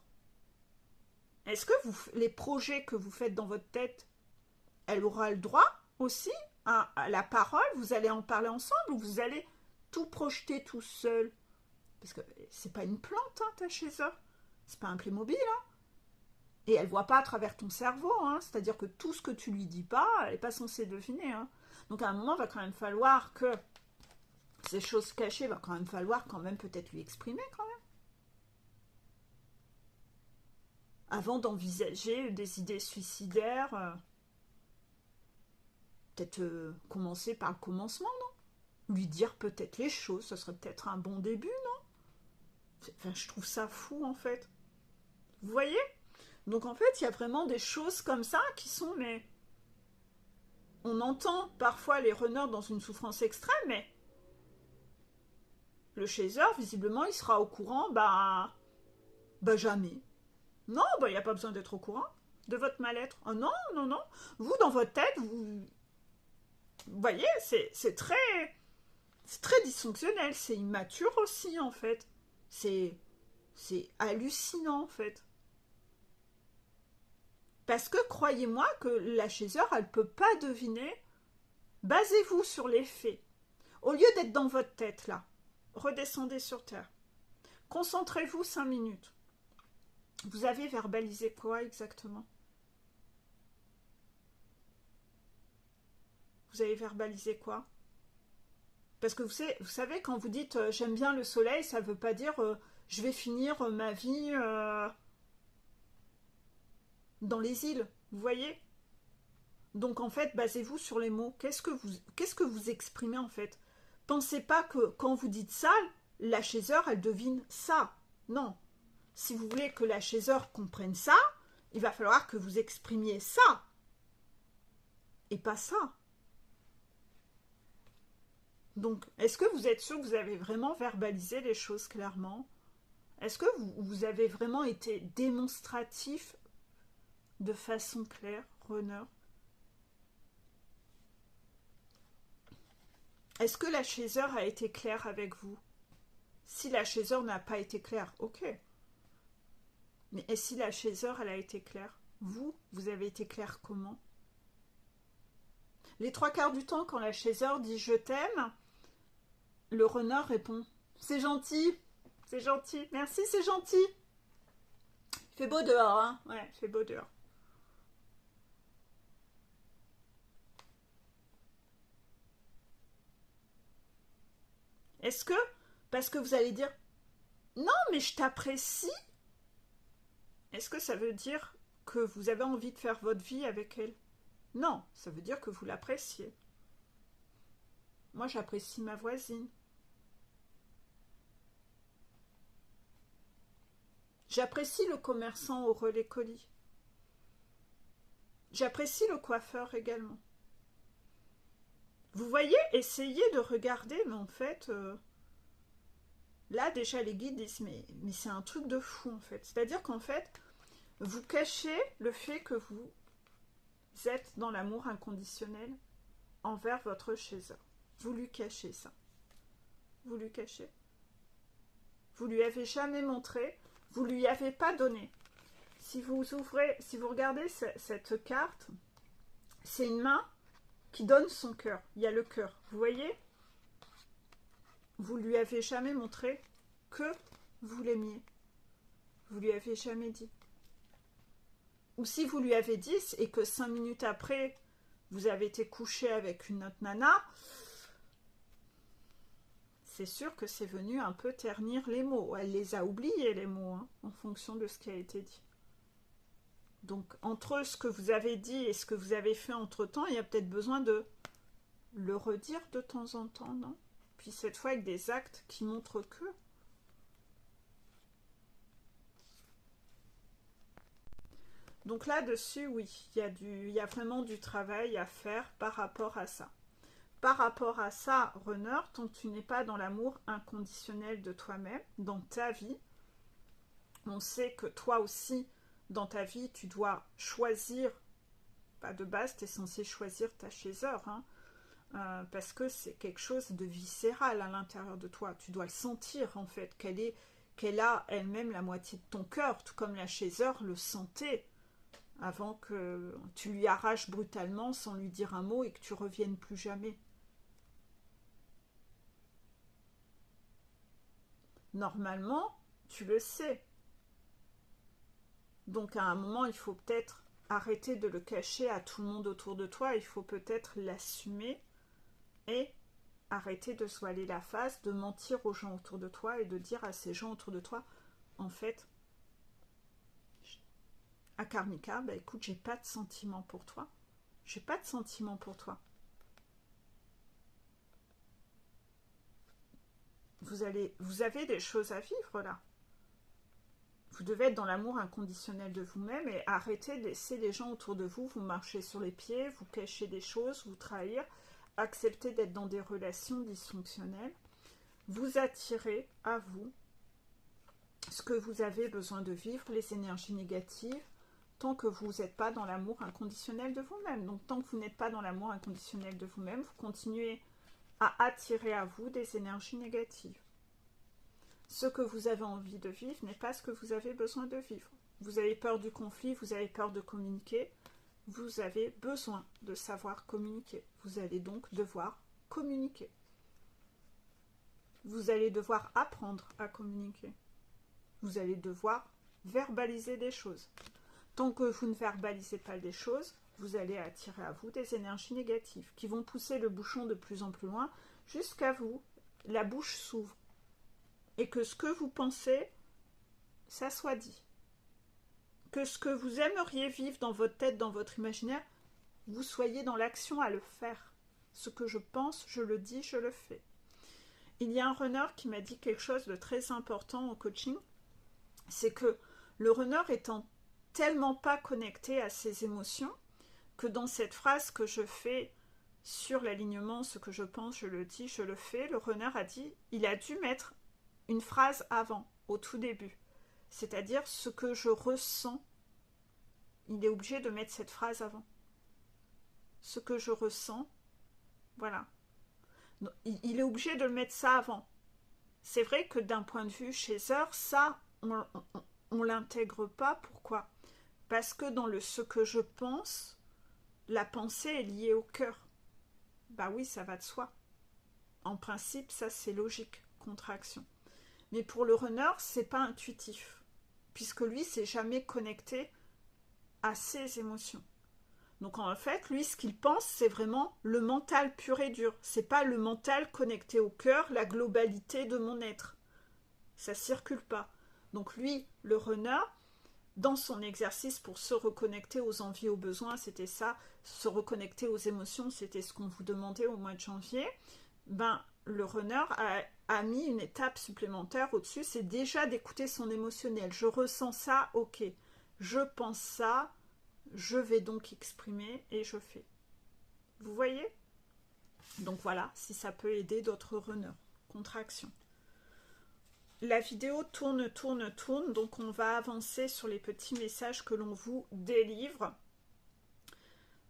est-ce que les projets que vous faites dans votre tête, elle aura le droit aussi à la parole? Vous allez en parler ensemble ou vous allez tout projeter tout seul? Parce que c'est pas une plante, hein, ta Chaser. C'est pas un Playmobil, hein. Et elle voit pas à travers ton cerveau, hein. C'est-à-dire que tout ce que tu lui dis pas, elle est pas censée deviner, hein. Donc à un moment, il va quand même falloir que ces choses cachées, va quand même falloir quand même peut-être lui exprimer quand même. Avant d'envisager des idées suicidaires, peut-être commencer par le commencement, non? Lui dire peut-être les choses, ce serait peut-être un bon début, non? Enfin, je trouve ça fou en fait. Vous voyez? Donc en fait, il y a vraiment des choses comme ça qui sont, mais on entend parfois les runners dans une souffrance extrême, mais le chaser, visiblement, il sera au courant, bah jamais. Non, il n'y a pas besoin d'être au courant de votre mal-être. Oh non, non, non. Vous, dans votre tête, vous voyez, c'est très dysfonctionnel, c'est immature aussi, en fait. C'est hallucinant, en fait. Parce que, croyez-moi, que la chaser, elle ne peut pas deviner. Basez-vous sur les faits. Au lieu d'être dans votre tête, là, redescendez sur Terre. Concentrez-vous 5 minutes. Vous avez verbalisé quoi exactement? Vous avez verbalisé quoi? Parce que vous savez, quand vous dites j'aime bien le soleil, ça ne veut pas dire je vais finir ma vie dans les îles. Vous voyez? Donc en fait, basez-vous sur les mots. Qu'est-ce que vous exprimez en fait? Pensez pas que quand vous dites ça, la chaser, elle devine ça. Non. Si vous voulez que la chaser comprenne ça, il va falloir que vous exprimiez ça. Et pas ça. Donc, est-ce que vous êtes sûr que vous avez vraiment verbalisé les choses clairement? Est-ce que vous avez vraiment été démonstratif de façon claire, runner? Est-ce que la chaser a été claire avec vous? Si la chaser n'a pas été claire, ok. Mais et si la chaser, elle a été claire? Vous avez été clair comment? Les 3/4 du temps, quand la chaser dit je t'aime, le runner répond c'est gentil, merci, c'est gentil. Il fait beau dehors, hein? Ouais, il fait beau dehors. Est-ce que, parce que vous allez dire non, mais je t'apprécie, est-ce que ça veut dire que vous avez envie de faire votre vie avec elle? Non, ça veut dire que vous l'appréciez. Moi, j'apprécie ma voisine. J'apprécie le commerçant au relais colis. J'apprécie le coiffeur également. Vous voyez, essayez de regarder, mais en fait, là déjà les guides disent mais c'est un truc de fou en fait. C'est-à-dire qu'en fait, vous cachez le fait que vous êtes dans l'amour inconditionnel envers votre chaser. Vous lui cachez ça. Vous lui cachez. Vous lui avez jamais montré, vous lui avez pas donné. Si vous ouvrez, si vous regardez cette carte, c'est une main qui donne son cœur. Il y a le cœur. Vous voyez? Vous lui avez jamais montré que vous l'aimiez. Vous lui avez jamais dit. Ou si vous lui avez dit et que 5 minutes après, vous avez été couché avec une autre nana, c'est sûr que c'est venu un peu ternir les mots. Elle les a oubliés, les mots, hein, en fonction de ce qui a été dit. Donc, entre ce que vous avez dit et ce que vous avez fait entre-temps, il y a peut-être besoin de le redire de temps en temps, non? Puis cette fois avec des actes qui montrent que. Donc là-dessus, oui, il y a vraiment du travail à faire par rapport à ça. Par rapport à ça, runner, tant que tu n'es pas dans l'amour inconditionnel de toi-même, dans ta vie, on sait que toi aussi, dans ta vie, tu dois choisir, pas de base, tu es censé choisir ta chaser, hein, parce que c'est quelque chose de viscéral à l'intérieur de toi. Tu dois le sentir, en fait, qu'elle est qu'elle a elle-même la moitié de ton cœur, tout comme la chasseur le sentait avant que tu lui arraches brutalement sans lui dire un mot et que tu reviennes plus jamais. Normalement, tu le sais. Donc à un moment, il faut peut-être arrêter de le cacher à tout le monde autour de toi, il faut peut-être l'assumer et arrêter de se voiler la face, de mentir aux gens autour de toi et de dire à ces gens autour de toi, en fait, à Karmika, bah écoute, j'ai pas de sentiment pour toi. J'ai pas de sentiment pour toi. Vous avez des choses à vivre là. Vous devez être dans l'amour inconditionnel de vous-même et arrêter de laisser les gens autour de vous marcher sur les pieds, vous cacher des choses, vous trahir, accepter d'être dans des relations dysfonctionnelles. Vous attirez à vous ce que vous avez besoin de vivre, les énergies négatives, tant que vous n'êtes pas dans l'amour inconditionnel de vous-même. Donc tant que vous n'êtes pas dans l'amour inconditionnel de vous-même, vous continuez à attirer à vous des énergies négatives. Ce que vous avez envie de vivre n'est pas ce que vous avez besoin de vivre. Vous avez peur du conflit, vous avez peur de communiquer, vous avez besoin de savoir communiquer. Vous allez donc devoir communiquer. Vous allez devoir apprendre à communiquer. Vous allez devoir verbaliser des choses. Tant que vous ne verbalisez pas des choses, vous allez attirer à vous des énergies négatives qui vont pousser le bouchon de plus en plus loin jusqu'à vous. La bouche s'ouvre. Et que ce que vous pensez, ça soit dit. Que ce que vous aimeriez vivre dans votre tête, dans votre imaginaire, vous soyez dans l'action à le faire. Ce que je pense, je le dis, je le fais. Il y a un runner qui m'a dit quelque chose de très important au coaching, c'est que le runner étant tellement pas connecté à ses émotions, que dans cette phrase que je fais sur l'alignement, ce que je pense, je le dis, je le fais, le runner a dit, il a dû mettre une phrase avant, au tout début. C'est-à-dire ce que je ressens, il est obligé de mettre cette phrase avant. Ce que je ressens, voilà. Il est obligé de le mettre ça avant. C'est vrai que d'un point de vue chasseur, ça, on l'intègre pas. Pourquoi? Parce que dans le ce que je pense, la pensée est liée au cœur. Bah oui, ça va de soi. En principe, ça c'est logique, contraction. Mais pour le runner, c'est pas intuitif, puisque lui, s'est jamais connecté à ses émotions. Donc en fait, lui, ce qu'il pense, c'est vraiment le mental pur et dur. C'est pas le mental connecté au cœur, la globalité de mon être. Ça circule pas. Donc lui, le runner, dans son exercice pour se reconnecter aux envies, aux besoins, c'était ça, se reconnecter aux émotions, c'était ce qu'on vous demandait au mois de janvier. Le runner a mis une étape supplémentaire au-dessus, c'est déjà d'écouter son émotionnel. Je ressens ça, ok. Je pense ça, je vais donc exprimer et je fais. Vous voyez? Donc voilà, si ça peut aider d'autres runners. Contraction. La vidéo tourne, donc on va avancer sur les petits messages que l'on vous délivre.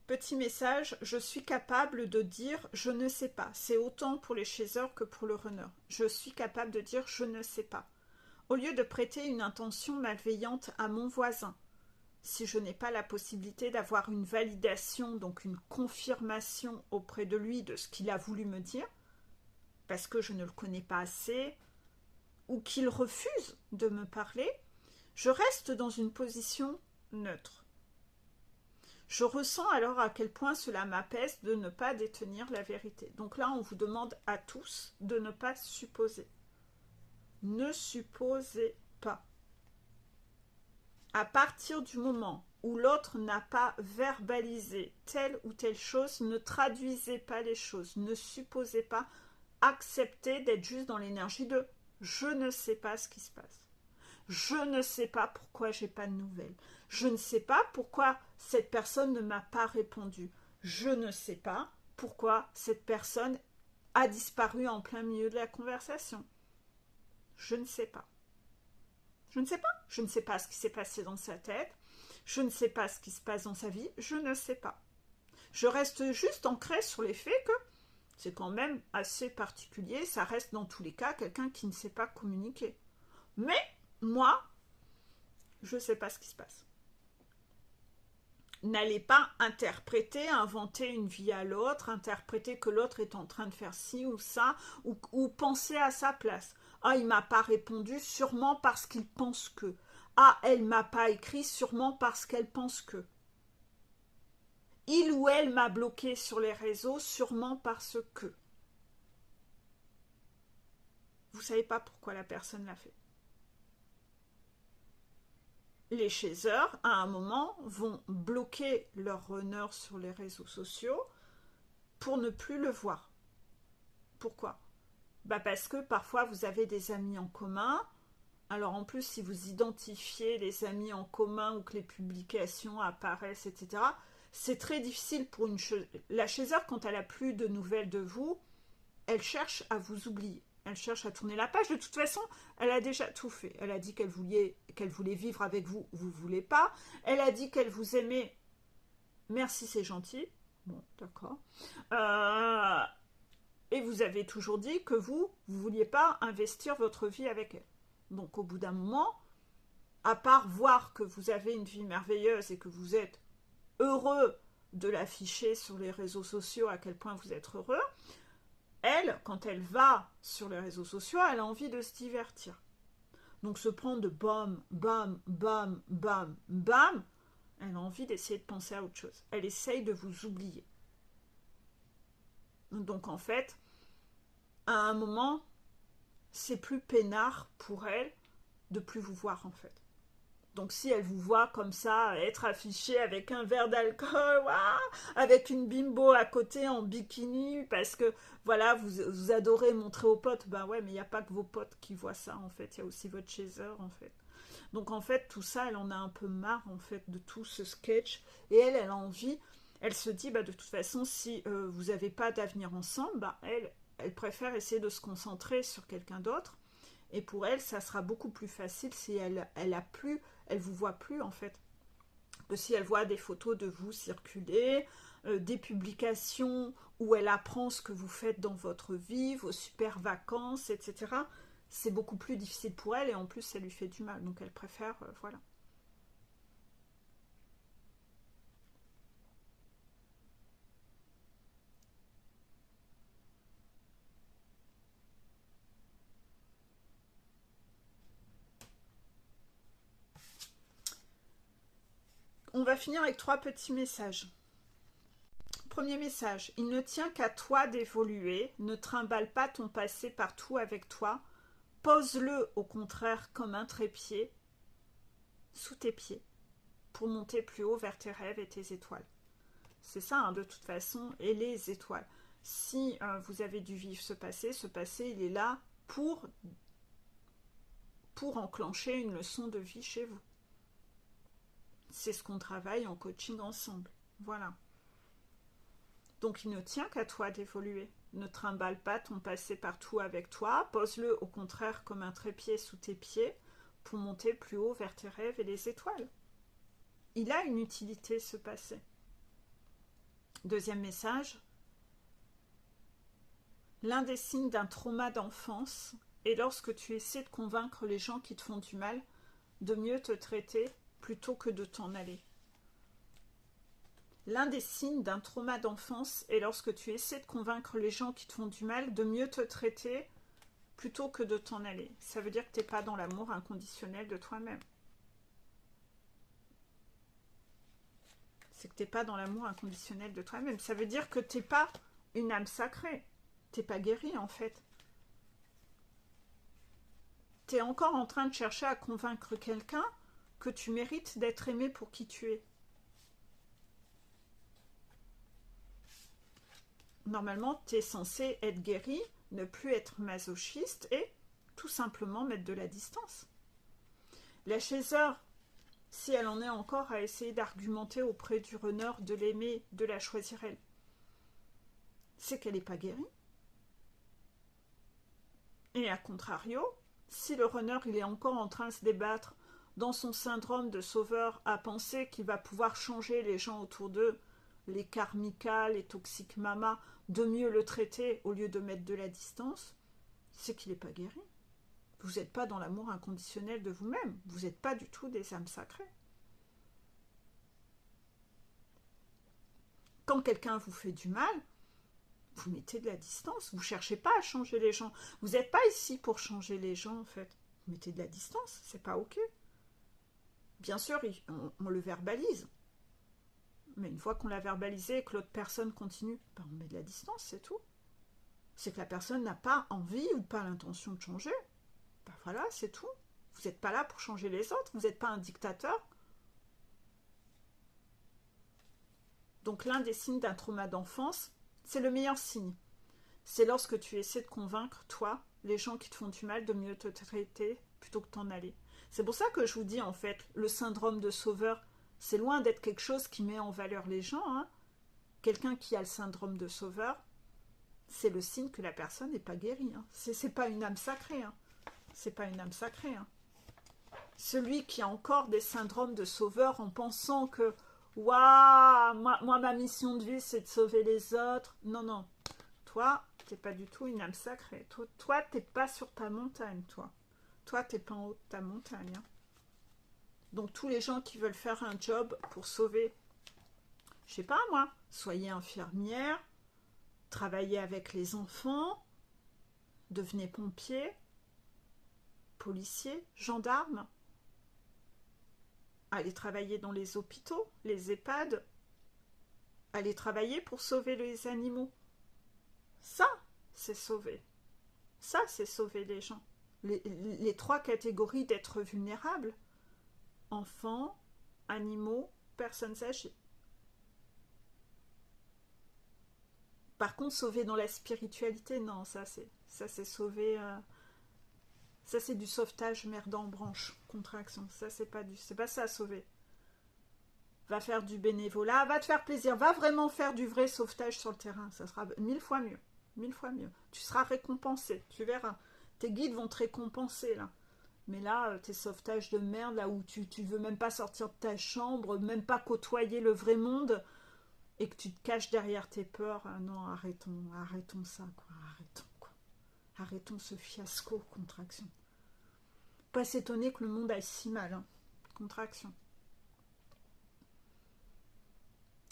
Petit message, je suis capable de dire je ne sais pas. C'est autant pour les chasseurs que pour le runner. Je suis capable de dire je ne sais pas. Au lieu de prêter une intention malveillante à mon voisin, si je n'ai pas la possibilité d'avoir une validation, donc une confirmation auprès de lui de ce qu'il a voulu me dire, parce que je ne le connais pas assez, ou qu'il refuse de me parler, je reste dans une position neutre. Je ressens alors à quel point cela m'apaise de ne pas détenir la vérité. Donc là, on vous demande à tous de ne pas supposer. Ne supposez pas. À partir du moment où l'autre n'a pas verbalisé telle ou telle chose, ne traduisez pas les choses, ne supposez pas, acceptez d'être juste dans l'énergie de « je ne sais pas ce qui se passe ». Je ne sais pas pourquoi j'ai pas de nouvelles. Je ne sais pas pourquoi cette personne ne m'a pas répondu. Je ne sais pas pourquoi cette personne a disparu en plein milieu de la conversation. Je ne sais pas. Je ne sais pas. Je ne sais pas ce qui s'est passé dans sa tête. Je ne sais pas ce qui se passe dans sa vie. Je ne sais pas. Je reste juste ancrée sur les faits que c'est quand même assez particulier. Ça reste dans tous les cas quelqu'un qui ne sait pas communiquer. Mais moi, je ne sais pas ce qui se passe. N'allez pas interpréter, inventer une vie à l'autre, interpréter que l'autre est en train de faire ci ou ça, ou penser à sa place. Ah, il m'a pas répondu, sûrement parce qu'il pense que. Ah, elle m'a pas écrit, sûrement parce qu'elle pense que. Il ou elle m'a bloqué sur les réseaux, sûrement parce que. Vous savez pas pourquoi la personne l'a fait. Les chasers, à un moment, vont bloquer leur runner sur les réseaux sociaux pour ne plus le voir. Pourquoi? Parce que parfois vous avez des amis en commun. Alors en plus, si vous identifiez les amis en commun ou que les publications apparaissent, etc., c'est très difficile pour une la chaser, quand elle a plus de nouvelles de vous, elle cherche à vous oublier. Elle cherche à tourner la page. De toute façon, elle a déjà tout fait. Elle a dit qu'elle voulait vivre avec vous, vous ne voulez pas. Elle a dit qu'elle vous aimait. Merci, c'est gentil. Bon, d'accord. Et vous avez toujours dit que vous ne vouliez pas investir votre vie avec elle. Donc au bout d'un moment, à part voir que vous avez une vie merveilleuse et que vous êtes heureux de l'afficher sur les réseaux sociaux, à quel point vous êtes heureux, elle, quand elle va sur les réseaux sociaux, elle a envie de se divertir. Donc se prendre de bam, bam, bam, bam, bam, elle a envie d'essayer de penser à autre chose. Elle essaye de vous oublier. Donc en fait, à un moment, c'est plus peinard pour elle de plus vous voir en fait. Donc si elle vous voit comme ça, être affichée avec un verre d'alcool, avec une bimbo à côté en bikini, parce que voilà, vous adorez montrer aux potes, ouais, mais il n'y a pas que vos potes qui voient ça en fait, il y a aussi votre chaser en fait. Donc en fait, tout ça, elle en a un peu marre en fait de tout ce sketch, et elle a envie, elle se dit, de toute façon, si vous n'avez pas d'avenir ensemble, elle préfère essayer de se concentrer sur quelqu'un d'autre. Et pour elle, ça sera beaucoup plus facile si elle vous voit plus en fait, que si elle voit des photos de vous circuler, des publications où elle apprend ce que vous faites dans votre vie, vos super vacances, etc. C'est beaucoup plus difficile pour elle et en plus ça lui fait du mal. Donc elle préfère, voilà. On va finir avec 3 petits messages. Premier message, il ne tient qu'à toi d'évoluer, ne trimballe pas ton passé partout avec toi, pose-le au contraire comme un trépied sous tes pieds pour monter plus haut vers tes rêves et tes étoiles. C'est ça, de toute façon, et les étoiles. Si vous avez dû vivre ce passé, il est là pour enclencher une leçon de vie chez vous. C'est ce qu'on travaille en coaching ensemble. Voilà. Donc il ne tient qu'à toi d'évoluer. Ne trimballe pas ton passé partout avec toi, pose-le au contraire comme un trépied sous tes pieds pour monter plus haut vers tes rêves et les étoiles. Il a une utilité ce passé. Deuxième message, l'un des signes d'un trauma d'enfance est lorsque tu essaies de convaincre les gens qui te font du mal de mieux te traiter plutôt que de t'en aller. L'un des signes d'un trauma d'enfance est lorsque tu essaies de convaincre les gens qui te font du mal de mieux te traiter plutôt que de t'en aller. Ça veut dire que tu n'es pas dans l'amour inconditionnel de toi-même. C'est que tu n'es pas dans l'amour inconditionnel de toi-même. Ça veut dire que tu n'es pas une âme sacrée. Tu n'es pas guéri en fait. Tu es encore en train de chercher à convaincre quelqu'un que tu mérites d'être aimé pour qui tu es. Normalement, tu es censé être guéri, ne plus être masochiste et tout simplement mettre de la distance. La chaser, si elle en est encore à essayer d'argumenter auprès du runner de l'aimer, de la choisir elle, c'est qu'elle n'est pas guérie. Et à contrario, si le runner il est encore en train de se débattre dans son syndrome de sauveur à penser qu'il va pouvoir changer les gens autour d'eux, les karmikas, les toxiques mamas, de mieux le traiter au lieu de mettre de la distance, c'est qu'il n'est pas guéri. Vous n'êtes pas dans l'amour inconditionnel de vous-même. Vous n'êtes pas du tout des âmes sacrées. Quand quelqu'un vous fait du mal, vous mettez de la distance. Vous ne cherchez pas à changer les gens. Vous n'êtes pas ici pour changer les gens, en fait. Vous mettez de la distance, c'est pas ok. Bien sûr, on le verbalise. Mais une fois qu'on l'a verbalisé et que l'autre personne continue, ben on met de la distance, c'est tout. C'est que la personne n'a pas envie ou pas l'intention de changer. Ben voilà, c'est tout. Vous n'êtes pas là pour changer les autres, vous n'êtes pas un dictateur. Donc l'un des signes d'un trauma d'enfance, c'est le meilleur signe. C'est lorsque tu essaies de convaincre, toi, les gens qui te font du mal, de mieux te traiter plutôt que t'en aller. C'est pour ça que je vous dis, en fait, le syndrome de sauveur, c'est loin d'être quelque chose qui met en valeur les gens. Hein. Quelqu'un qui a le syndrome de sauveur, c'est le signe que la personne n'est pas guérie. Hein. C'est pas une âme sacrée. Hein. C'est pas une âme sacrée. Hein. Celui qui a encore des syndromes de sauveur en pensant que waouh, moi, ma mission de vie, c'est de sauver les autres. Non, non. Toi, t'es pas du tout une âme sacrée. Toi, t'es pas sur ta montagne, toi. Toi, t'es pas en haut de ta montagne. Hein. Donc, tous les gens qui veulent faire un job pour sauver, je sais pas moi, soyez infirmière, travaillez avec les enfants, devenez pompier, policier, gendarme, allez travailler dans les hôpitaux, les EHPAD, allez travailler pour sauver les animaux. Ça, c'est sauver. Ça, c'est sauver les gens. Les trois catégories d'êtres vulnérables. Enfants, animaux, personnes âgées. Par contre, sauver dans la spiritualité, non, ça c'est sauver... ça c'est du sauvetage merde en branche, contraction. Ça c'est pas ça sauver. Va faire du bénévolat, va te faire plaisir, va vraiment faire du vrai sauvetage sur le terrain. Ça sera 1000 fois mieux. 1000 fois mieux. Tu seras récompensé, tu verras. Tes guides vont te récompenser là. Mais là, tes sauvetages de merde, là où tu veux même pas sortir de ta chambre, même pas côtoyer le vrai monde, et que tu te caches derrière tes peurs, non, arrêtons ça, quoi. Arrêtons ce fiasco, contraction. Pas s'étonner que le monde aille si mal, hein. Contraction.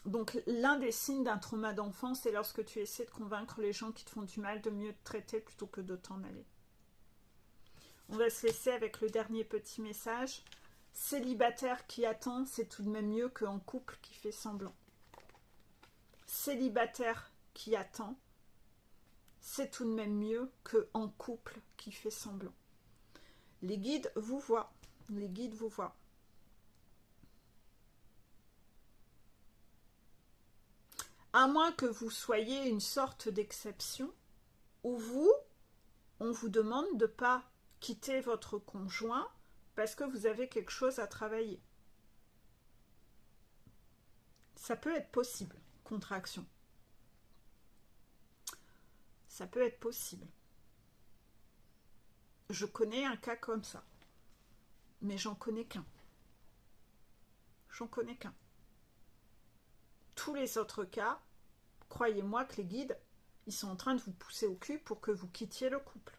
Donc, l'un des signes d'un trauma d'enfance, c'est lorsque tu essaies de convaincre les gens qui te font du mal de mieux te traiter plutôt que de t'en aller. On va se laisser avec le dernier petit message. Célibataire qui attend, c'est tout de même mieux qu'en couple qui fait semblant. Célibataire qui attend, c'est tout de même mieux qu'en couple qui fait semblant. Les guides vous voient. Les guides vous voient. À moins que vous soyez une sorte d'exception, où on vous demande de ne pas quitter votre conjoint parce que vous avez quelque chose à travailler. Ça peut être possible, contraction. Ça peut être possible. Je connais un cas comme ça. Mais j'en connais qu'un. J'en connais qu'un. Tous les autres cas, croyez-moi que les guides, ils sont en train de vous pousser au cul pour que vous quittiez le couple.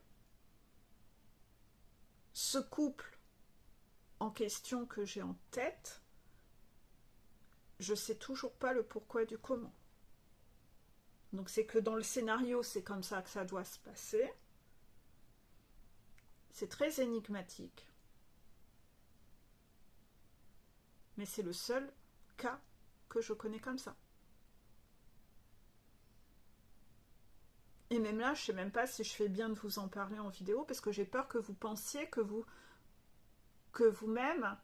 Ce couple en question que j'ai en tête, je sais toujours pas le pourquoi du comment. Donc c'est que dans le scénario, c'est comme ça que ça doit se passer. C'est très énigmatique. Mais c'est le seul cas que je connais comme ça. Et même là, je ne sais même pas si je fais bien de vous en parler en vidéo, parce que j'ai peur que vous pensiez que vous-même,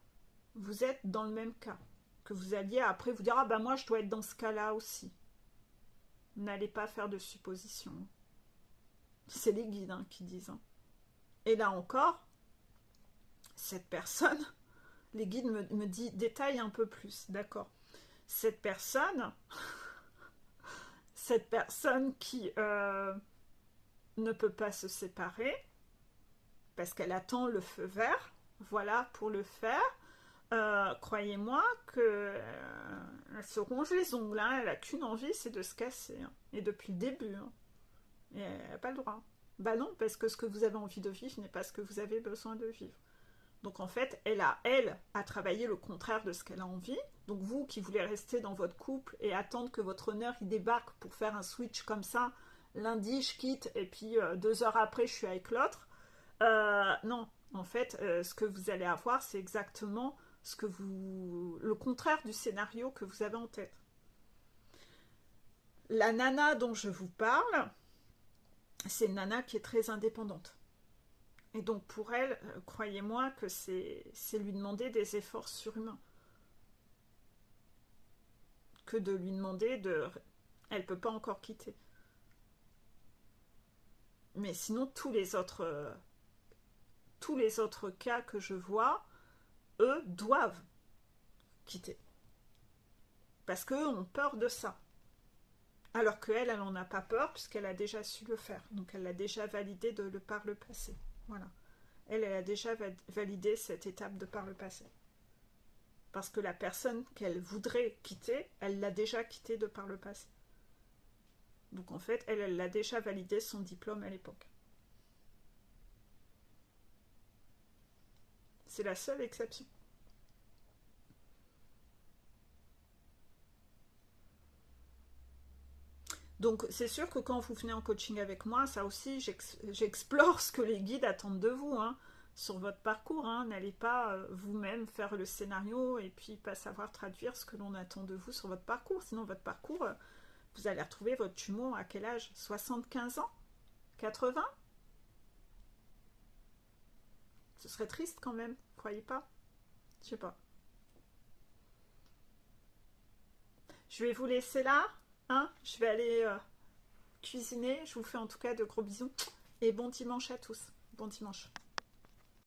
vous êtes dans le même cas. Que vous alliez après vous dire, ah ben moi je dois être dans ce cas-là aussi. N'allez pas faire de suppositions. C'est les guides qui disent. Et là encore, cette personne, les guides me disent, détaille un peu plus, d'accord. Cette personne qui ne peut pas se séparer parce qu'elle attend le feu vert, voilà, pour le faire. Croyez-moi que elle se ronge les ongles, hein, elle n'a qu'une envie, c'est de se casser, hein, et depuis le début, hein, et elle n'a pas le droit. Bah non, parce que ce que vous avez envie de vivre n'est pas ce que vous avez besoin de vivre. Donc en fait, elle a travaillé le contraire de ce qu'elle a envie. Donc vous qui voulez rester dans votre couple et attendre que votre honneur il débarque pour faire un switch comme ça, lundi je quitte et puis 2 heures après je suis avec l'autre. Non, en fait, ce que vous allez avoir, c'est exactement le contraire du scénario que vous avez en tête. La nana dont je vous parle, c'est une nana qui est très indépendante. Et donc pour elle, croyez-moi que c'est lui demander des efforts surhumains. Que de lui demander de... Elle ne peut pas encore quitter. Mais sinon, tous les autres cas que je vois, eux doivent quitter. Parce qu'eux ont peur de ça. Alors qu'elle, elle n'en a pas peur puisqu'elle a déjà su le faire. Donc elle l'a déjà validé par le passé. Voilà. Elle a déjà validé cette étape de par le passé. Parce que la personne qu'elle voudrait quitter, elle l'a déjà quittée de par le passé. Donc en fait, elle a déjà validé son diplôme à l'époque. C'est la seule exception. Donc c'est sûr que quand vous venez en coaching avec moi, ça aussi, j'explore ce que les guides attendent de vous, hein, sur votre parcours. Hein. N'allez pas vous-même faire le scénario et puis pas savoir traduire ce que l'on attend de vous sur votre parcours. Sinon votre parcours, vous allez retrouver votre jumeau à quel âge? 75 ans? 80? Ce serait triste quand même, croyez pas? Je sais pas. Je vais vous laisser là, hein. Je vais aller cuisiner. Je vous fais en tout cas de gros bisous. Et bon dimanche à tous. Bon dimanche.